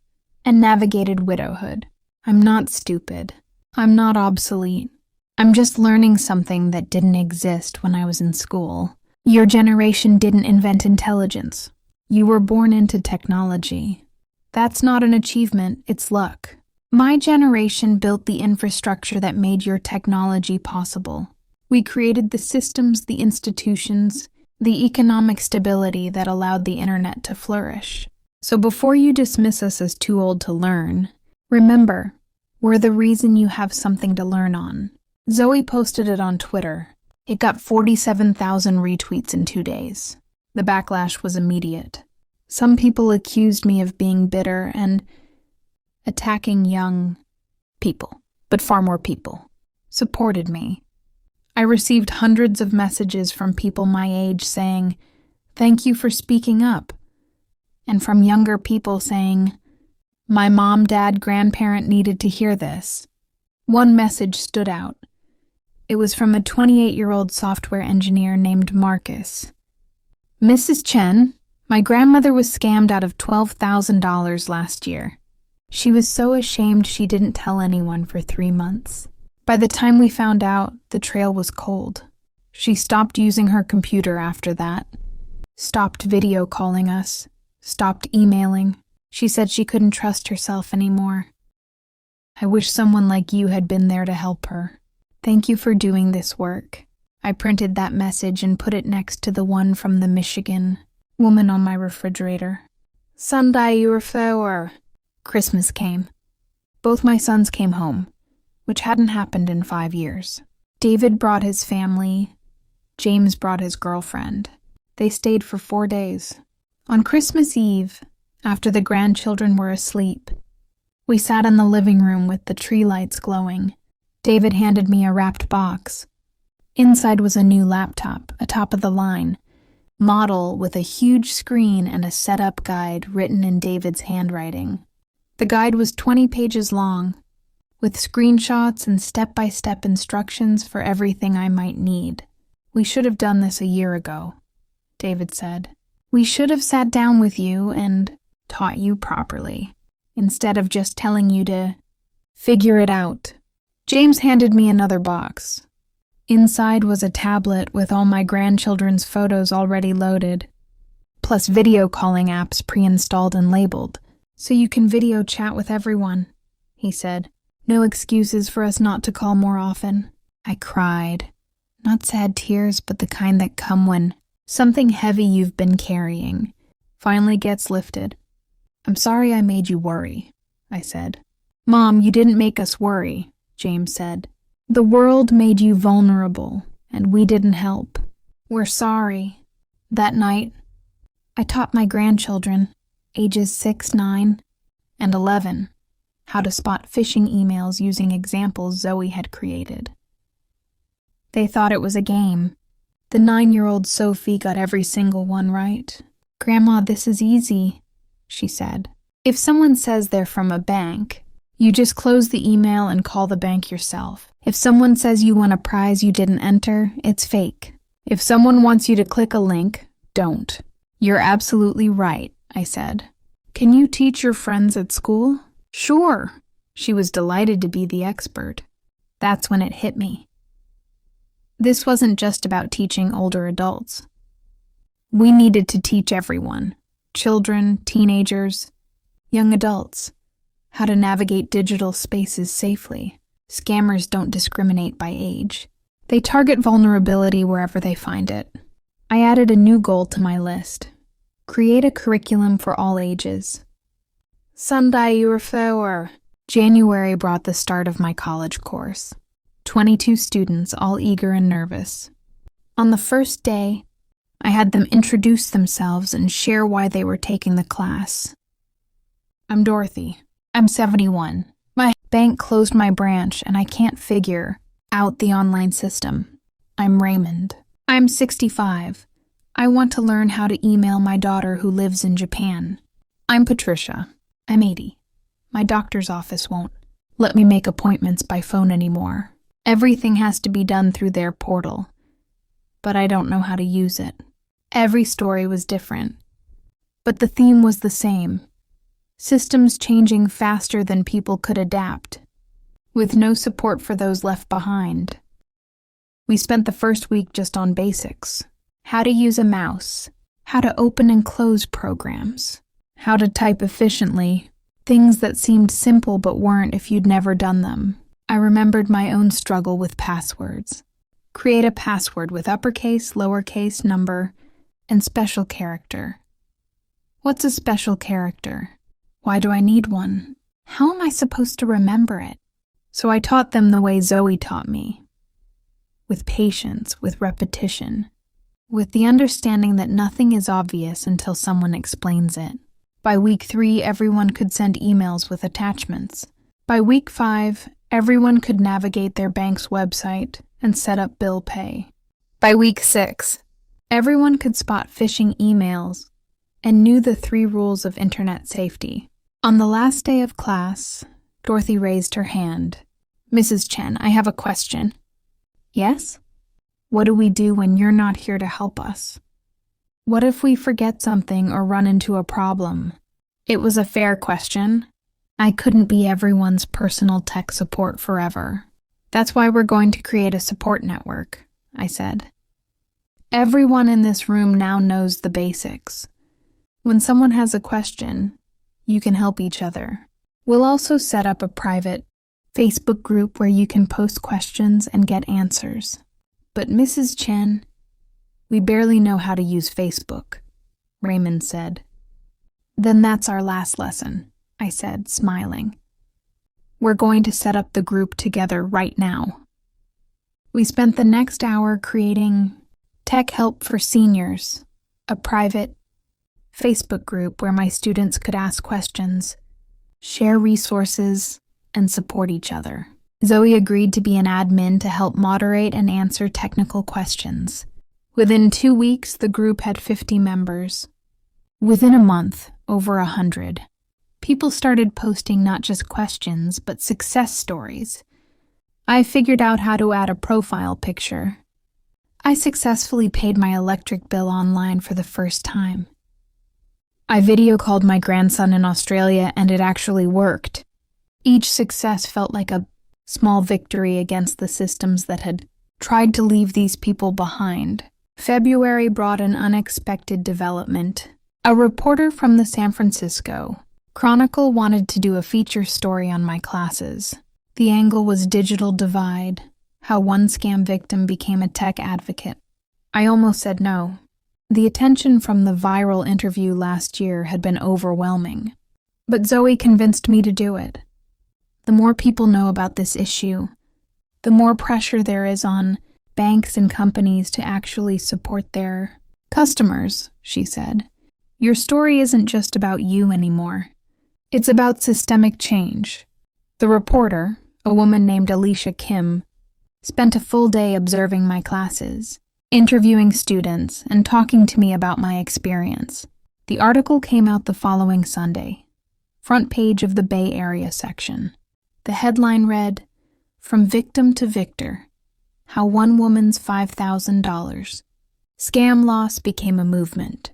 and navigated widowhood. I'm not stupid. I'm not obsolete. I'm just learning something that didn't exist when I was in school. Your generation didn't invent intelligence. You were born into technology. That's not an achievement, it's luck. My generation built the infrastructure that made your technology possible. We created the systems, the institutions, the economic stability that allowed the internet to flourish. So before you dismiss us as too old to learn, remember, we're the reason you have something to learn on. Zoe posted it on Twitter. It got 47,000 retweets in 2 days. The backlash was immediate. Some people accused me of being bitter and attacking young people, but far more people supported me. I received hundreds of messages from people my age saying, "Thank you for speaking up," and from younger people saying, "My mom, dad, grandparent needed to hear this." One message stood out. It was from a 28-year-old software engineer named Marcus. "Mrs. Chen, my grandmother was scammed out of $12,000 last year. She was so ashamed she didn't tell anyone for 3 months. By the time we found out, the trail was cold. She stopped using her computer after that, stopped video calling us, stopped emailing. She said she couldn't trust herself anymore. I wish someone like you had been there to help her. Thank you for doing this work." I printed that message and put it next to the one from the Michigan woman on my refrigerator. Sunday you were. Christmas came. Both my sons came home, which hadn't happened in 5 years. David brought his family. James brought his girlfriend. They stayed for 4 days. On Christmas Eve, after the grandchildren were asleep, we sat in the living room with the tree lights glowing. David handed me a wrapped box. Inside was a new laptop, a top-of-the-line model with a huge screen and a setup guide written in David's handwriting. The guide was 20 pages long, with screenshots and step-by-step instructions for everything I might need. "We should have done this a year ago," David said. "We should have sat down with you and taught you properly, instead of just telling you to figure it out." James handed me another box. Inside was a tablet with all my grandchildren's photos already loaded, plus video calling apps pre-installed and labeled, so you can video chat with everyone, he said. "No excuses for us not to call more often." I cried. Not sad tears, but the kind that come when something heavy you've been carrying finally gets lifted. "I'm sorry I made you worry," I said. "Mom, you didn't make us worry," James said. "The world made you vulnerable, and we didn't help. We're sorry." That night, I taught my grandchildren, ages 6, 9, and 11, how to spot phishing emails using examples Zoe had created. They thought it was a game. The 9-year-old Sophie got every single one right. "Grandma, this is easy," she said. "If someone says they're from a bank, you just close the email and call the bank yourself. If someone says you won a prize you didn't enter, it's fake. If someone wants you to click a link, don't." "You're absolutely right," I said. "Can you teach your friends at school?" "Sure." She was delighted to be the expert. That's when it hit me. This wasn't just about teaching older adults. We needed to teach everyone, children, teenagers, young adults, how to navigate digital spaces safely. Scammers don't discriminate by age. They target vulnerability wherever they find it. I added a new goal to my list: create a curriculum for all ages. January brought the start of my college course. 22 students, all eager and nervous. On the first day, I had them introduce themselves and share why they were taking the class. "I'm Dorothy. I'm 71. My bank closed my branch and I can't figure out the online system. I'm Raymond. I'm 65. I want to learn how to email my daughter who lives in Japan. I'm Patricia. I'm 80. My doctor's office won't let me make appointments by phone anymore. Everything has to be done through their portal, but I don't know how to use it." Every story was different, but the theme was the same: systems changing faster than people could adapt, with no support for those left behind. We spent the first week just on basics: how to use a mouse, how to open and close programs, how to type efficiently, things that seemed simple but weren't if you'd never done them. I remembered my own struggle with passwords. Create a password with uppercase, lowercase, number, and special character. What's a special character? Why do I need one? How am I supposed to remember it? So I taught them the way Zoe taught me. With patience, with repetition, with the understanding that nothing is obvious until someone explains it. By week 3, everyone could send emails with attachments. By week 5, everyone could navigate their bank's website and set up bill pay. By week 6, everyone could spot phishing emails and knew the 3 rules of internet safety. On the last day of class, Dorothy raised her hand. "Mrs. Chen, I have a question." "Yes?" "What do we do when you're not here to help us? What if we forget something or run into a problem?" It was a fair question. I couldn't be everyone's personal tech support forever. "That's why we're going to create a support network," I said. "Everyone in this room now knows the basics. When someone has a question, you can help each other. We'll also set up a private Facebook group where you can post questions and get answers." "But Mrs. Chen, we barely know how to use Facebook," Raymond said. "Then that's our last lesson," I said, smiling. "We're going to set up the group together right now." We spent the next hour creating Tech Help for Seniors, a private Facebook group where my students could ask questions, share resources, and support each other. Zoe agreed to be an admin to help moderate and answer technical questions. Within 2 weeks, the group had 50 members. Within a month, over 100. People started posting not just questions, but success stories. I figured out how to add a profile picture. I successfully paid my electric bill online for the first time. I video called my grandson in Australia and it actually worked. Each success felt like a small victory against the systems that had tried to leave these people behind. February brought an unexpected development. A reporter from the San Francisco Chronicle wanted to do a feature story on my classes. The angle was digital divide, how one scam victim became a tech advocate. I almost said no. The attention from the viral interview last year had been overwhelming. But Zoe convinced me to do it. The more people know about this issue, the more pressure there is on banks and companies to actually support their "Customers," she said, "your story isn't just about you anymore. It's about systemic change." The reporter, a woman named Alicia Kim, spent a full day observing my classes, interviewing students, and talking to me about my experience. The article came out the following Sunday, front page of the Bay Area section. The headline read, "From Victim to Victor, How One Woman's $5,000 Scam Loss Became a Movement."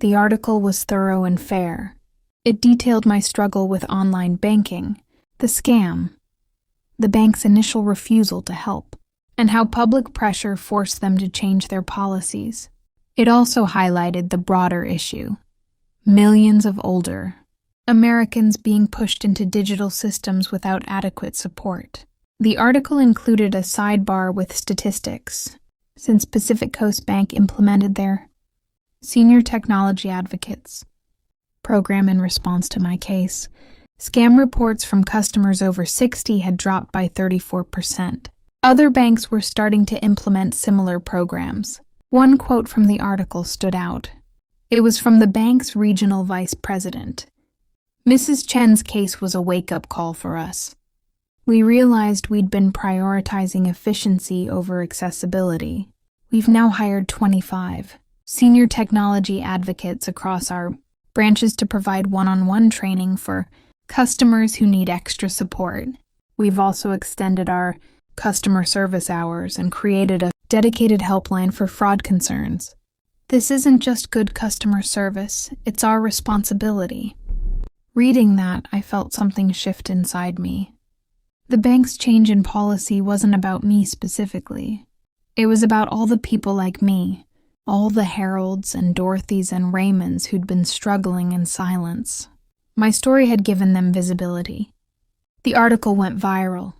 The article was thorough and fair. It detailed my struggle with online banking, the scam, the bank's initial refusal to help, and how public pressure forced them to change their policies. It also highlighted the broader issue: millions of older Americans being pushed into digital systems without adequate support. The article included a sidebar with statistics. Since Pacific Coast Bank implemented their Senior Technology Advocates program in response to my case, scam reports from customers over 60 had dropped by 34%. Other banks were starting to implement similar programs. One quote from the article stood out. It was from the bank's regional vice president. "Mrs. Chen's case was a wake-up call for us. We realized we'd been prioritizing efficiency over accessibility. We've now hired 25 senior technology advocates across our branches to provide one-on-one training for customers who need extra support. We've also extended our customer service hours and created a dedicated helpline for fraud concerns. This isn't just good customer service, it's our responsibility." Reading that, I felt something shift inside me. The bank's change in policy wasn't about me specifically. It was about all the people like me, all the Harolds and Dorothys and Raymonds who'd been struggling in silence. My story had given them visibility. The article went viral.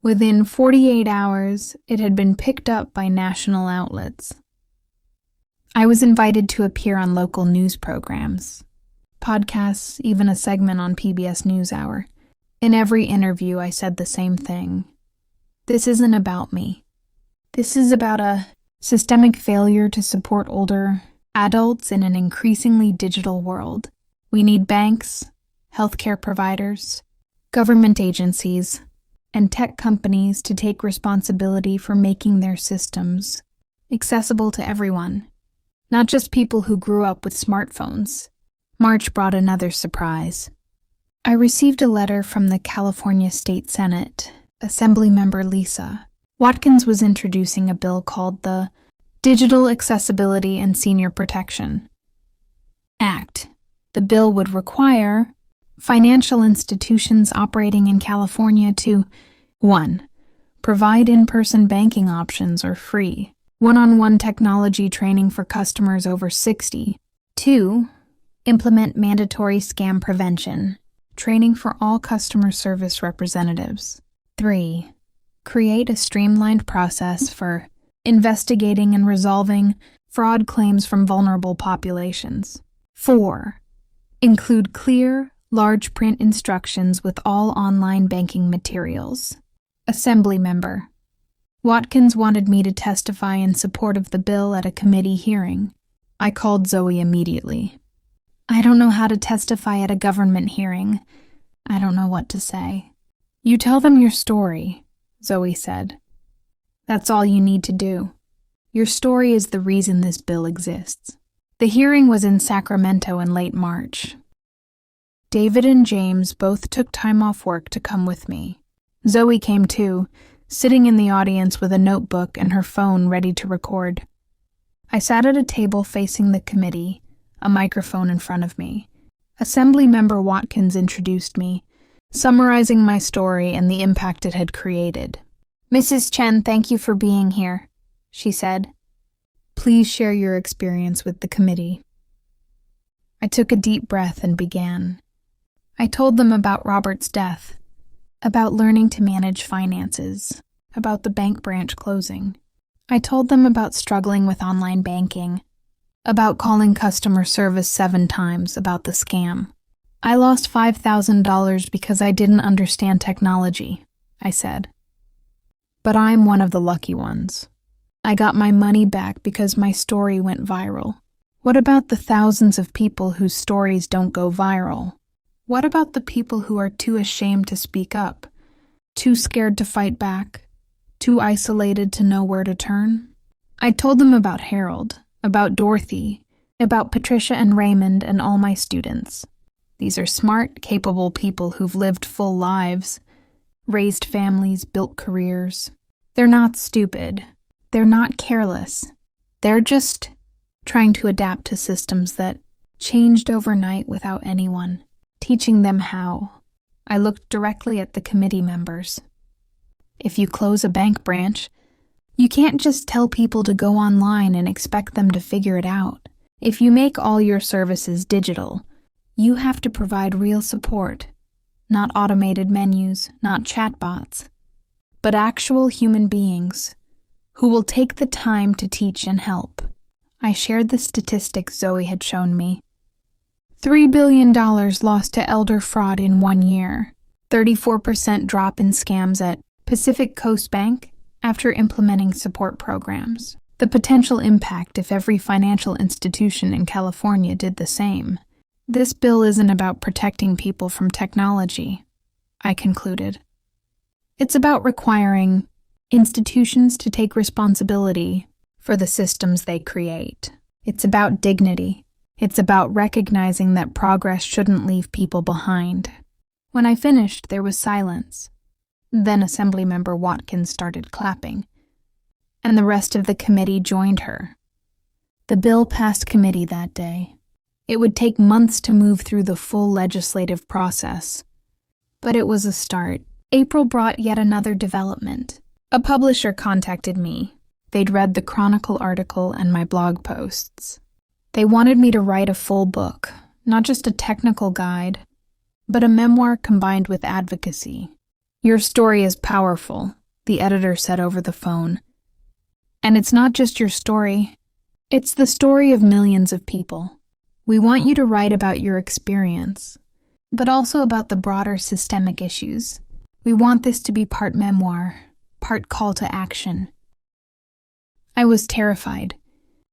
Within 48 hours, it had been picked up by national outlets. I was invited to appear on local news programs, podcasts, even a segment on PBS NewsHour. In every interview, I said the same thing. This isn't about me. This is about a systemic failure to support older adults in an increasingly digital world. We need banks, healthcare providers, government agencies, and tech companies to take responsibility for making their systems accessible to everyone, not just people who grew up with smartphones. March brought another surprise. I received a letter from the California State Senate, Assemblymember Lisa. Watkins was introducing a bill called the Digital Accessibility and Senior Protection Act. The bill would require financial institutions operating in California to 1. Provide in-person banking options or free one-on-one technology training for customers over 60. 2. Implement mandatory scam prevention training for all customer service representatives. 3. Create a streamlined process for investigating and resolving fraud claims from vulnerable populations. 4. Include clear, large print instructions with all online banking materials. Assembly member. Watkins wanted me to testify in support of the bill at a committee hearing. I called Zoe immediately. "I don't know how to testify at a government hearing. I don't know what to say." "You tell them your story," Zoe said. "That's all you need to do. Your story is the reason this bill exists." The hearing was in Sacramento in late March. David and James both took time off work to come with me. Zoe came too, sitting in the audience with a notebook and her phone ready to record. I sat at a table facing the committee, a microphone in front of me. Assemblymember Watkins introduced me, summarizing my story and the impact it had created. "Mrs. Chen, thank you for being here," she said. "Please share your experience with the committee." I took a deep breath and began. I told them about Robert's death, about learning to manage finances, about the bank branch closing. I told them about struggling with online banking, about calling customer service 7 times about the scam. "I lost $5,000 because I didn't understand technology," I said. "But I'm one of the lucky ones. I got my money back because my story went viral. What about the thousands of people whose stories don't go viral? What about the people who are too ashamed to speak up, too scared to fight back, too isolated to know where to turn? I told them about Harold, about Dorothy, about Patricia and Raymond and all my students. These are smart, capable people who've lived full lives, raised families, built careers. They're not stupid. They're not careless. They're just trying to adapt to systems that changed overnight without anyone teaching them how. I looked directly at the committee members. If you close a bank branch, you can't just tell people to go online and expect them to figure it out. If you make all your services digital, you have to provide real support, not automated menus, not chatbots, but actual human beings who will take the time to teach and help. I shared the statistics Zoe had shown me. $3 billion lost to elder fraud in 1 year, 34% drop in scams at Pacific Coast Bank after implementing support programs. The potential impact if every financial institution in California did the same. This bill isn't about protecting people from technology, I concluded. It's about requiring institutions to take responsibility for the systems they create. It's about dignity. It's about recognizing that progress shouldn't leave people behind. When I finished, there was silence. Then Assemblymember Watkins started clapping, and the rest of the committee joined her. The bill passed committee that day. It would take months to move through the full legislative process, but it was a start. April brought yet another development. A publisher contacted me. They'd read the Chronicle article and my blog posts. They wanted me to write a full book, not just a technical guide, but a memoir combined with advocacy. Your story is powerful, the editor said over the phone. And it's not just your story, it's the story of millions of people. We want you to write about your experience, but also about the broader systemic issues. We want this to be part memoir, part call to action. I was terrified.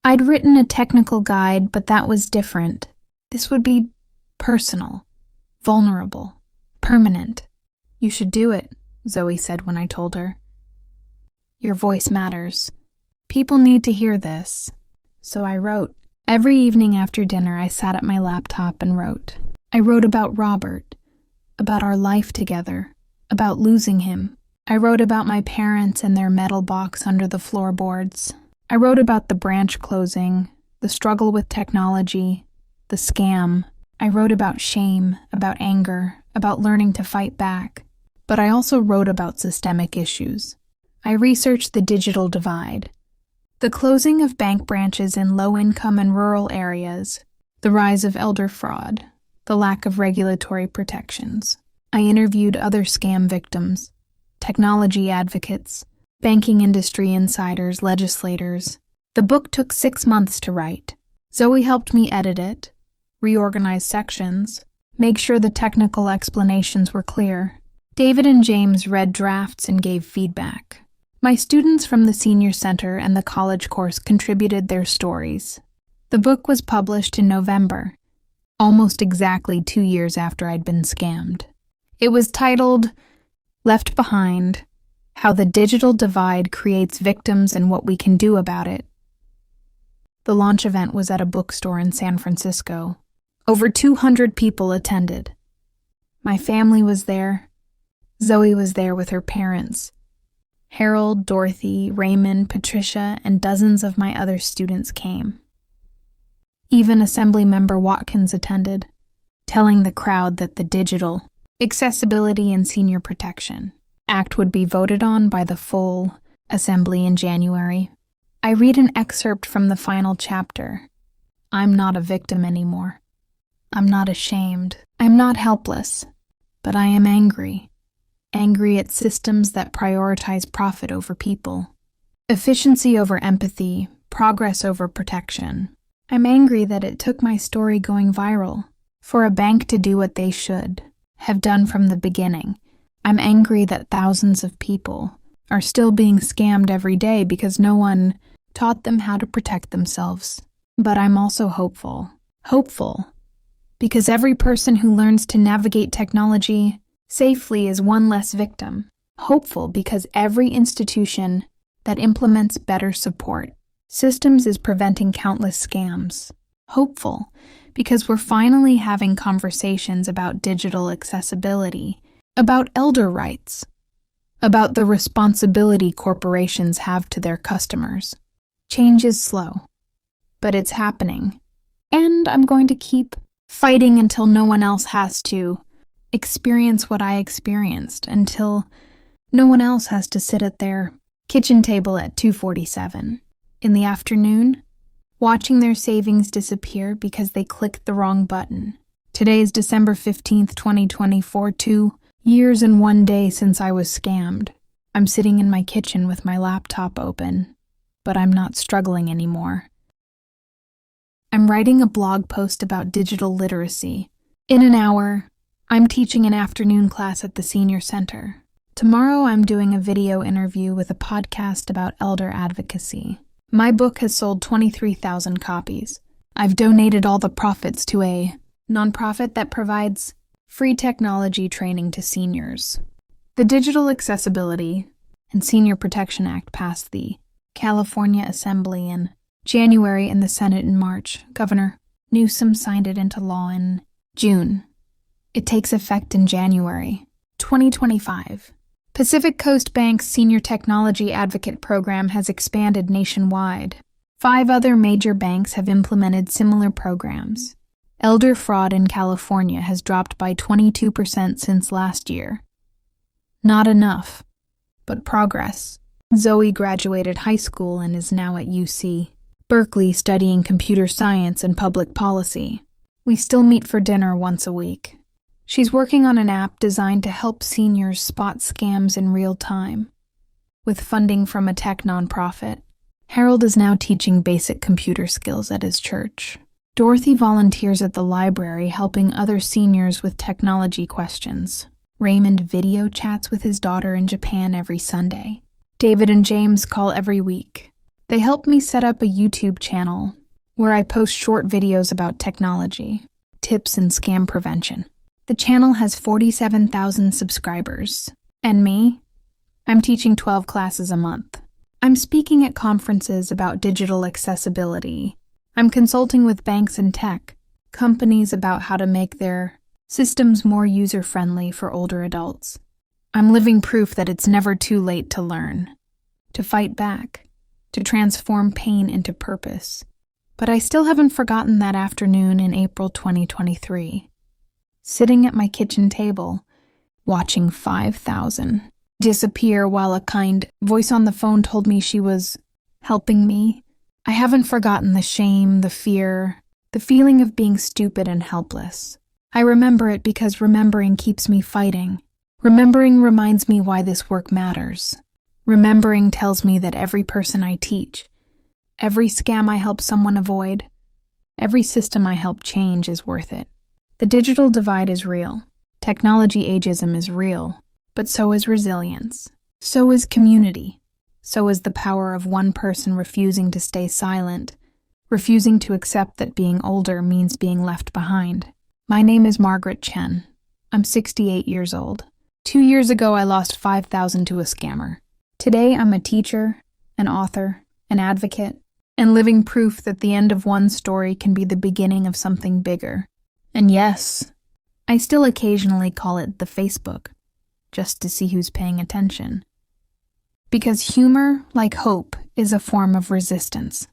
I'd written a technical guide, but that was different. This would be personal, vulnerable, permanent. You should do it, Zoe said when I told her. Your voice matters. People need to hear this. So I wrote. Every evening after dinner, I sat at my laptop and wrote. I wrote about Robert, about our life together, about losing him. I wrote about my parents and their metal box under the floorboards. I wrote about the branch closing, the struggle with technology, the scam. I wrote about shame, about anger, about learning to fight back. But I also wrote about systemic issues. I researched the digital divide, the closing of bank branches in low-income and rural areas, the rise of elder fraud, the lack of regulatory protections. I interviewed other scam victims, technology advocates, banking industry insiders, legislators. The book took 6 months to write. Zoe helped me edit it, reorganize sections, make sure the technical explanations were clear. David and James read drafts and gave feedback. My students from the Senior Center and the college course contributed their stories. The book was published in November, almost exactly 2 years after I'd been scammed. It was titled, Left Behind: How the Digital Divide Creates Victims and What We Can Do About It. The launch event was at a bookstore in San Francisco. Over 200 people attended. My family was there. Zoe was there with her parents. Harold, Dorothy, Raymond, Patricia, and dozens of my other students came. Even Assemblymember Watkins attended, telling the crowd that the Digital Accessibility and Senior Protection Act would be voted on by the full Assembly in January. I read an excerpt from the final chapter. I'm not a victim anymore. I'm not ashamed. I'm not helpless. But I am angry. Angry at systems that prioritize profit over people. Efficiency over empathy. Progress over protection. I'm angry that it took my story going viral for a bank to do what they should have done from the beginning. I'm angry that thousands of people are still being scammed every day because no one taught them how to protect themselves. But I'm also hopeful. Hopeful because every person who learns to navigate technology safely is one less victim. Hopeful because every institution that implements better support systems is preventing countless scams. Hopeful because we're finally having conversations about digital accessibility, about elder rights, about the responsibility corporations have to their customers. Change is slow, but it's happening. And I'm going to keep fighting until no one else has to experience what I experienced, until no one else has to sit at their kitchen table at 2:47 in the afternoon, watching their savings disappear because they clicked the wrong button. Today is December 15th, 2024, 2 years and 1 day since I was scammed. I'm sitting in my kitchen with my laptop open, but I'm not struggling anymore. I'm writing a blog post about digital literacy. In an hour, I'm teaching an afternoon class at the senior center. Tomorrow, I'm doing a video interview with a podcast about elder advocacy. My book has sold 23,000 copies. I've donated all the profits to a nonprofit that provides free technology training to seniors. The Digital Accessibility and Senior Protection Act passed the California Assembly in January and the Senate in March. Governor Newsom signed it into law in June. It takes effect in January 2025. Pacific Coast Bank's Senior Technology Advocate Program has expanded nationwide. 5 other major banks have implemented similar programs. Elder fraud in California has dropped by 22% since last year. Not enough, but progress. Zoe graduated high school and is now at UC Berkeley studying computer science and public policy. We still meet for dinner once a week. She's working on an app designed to help seniors spot scams in real time. With funding from a tech nonprofit, Harold is now teaching basic computer skills at his church. Dorothy volunteers at the library helping other seniors with technology questions. Raymond video chats with his daughter in Japan every Sunday. David and James call every week. They help me set up a YouTube channel where I post short videos about technology, tips, and scam prevention. The channel has 47,000 subscribers. And me? I'm teaching 12 classes a month. I'm speaking at conferences about digital accessibility. I'm consulting with banks and tech companies about how to make their systems more user-friendly for older adults. I'm living proof that it's never too late to learn, to fight back, to transform pain into purpose. But I still haven't forgotten that afternoon in April 2023, sitting at my kitchen table, watching 5,000 disappear while a kind voice on the phone told me she was helping me. I haven't forgotten the shame, the fear, the feeling of being stupid and helpless. I remember it because remembering keeps me fighting. Remembering reminds me why this work matters. Remembering tells me that every person I teach, every scam I help someone avoid, every system I help change is worth it. The digital divide is real. Technology ageism is real, but so is resilience. So is community. So is the power of one person refusing to stay silent, refusing to accept that being older means being left behind. My name is Margaret Chen. I'm 68 years old. 2 years ago, I lost 5,000 to a scammer. Today, I'm a teacher, an author, an advocate, and living proof that the end of one story can be the beginning of something bigger. And yes, I still occasionally call it the Facebook, just to see who's paying attention. Because humor, like hope, is a form of resistance.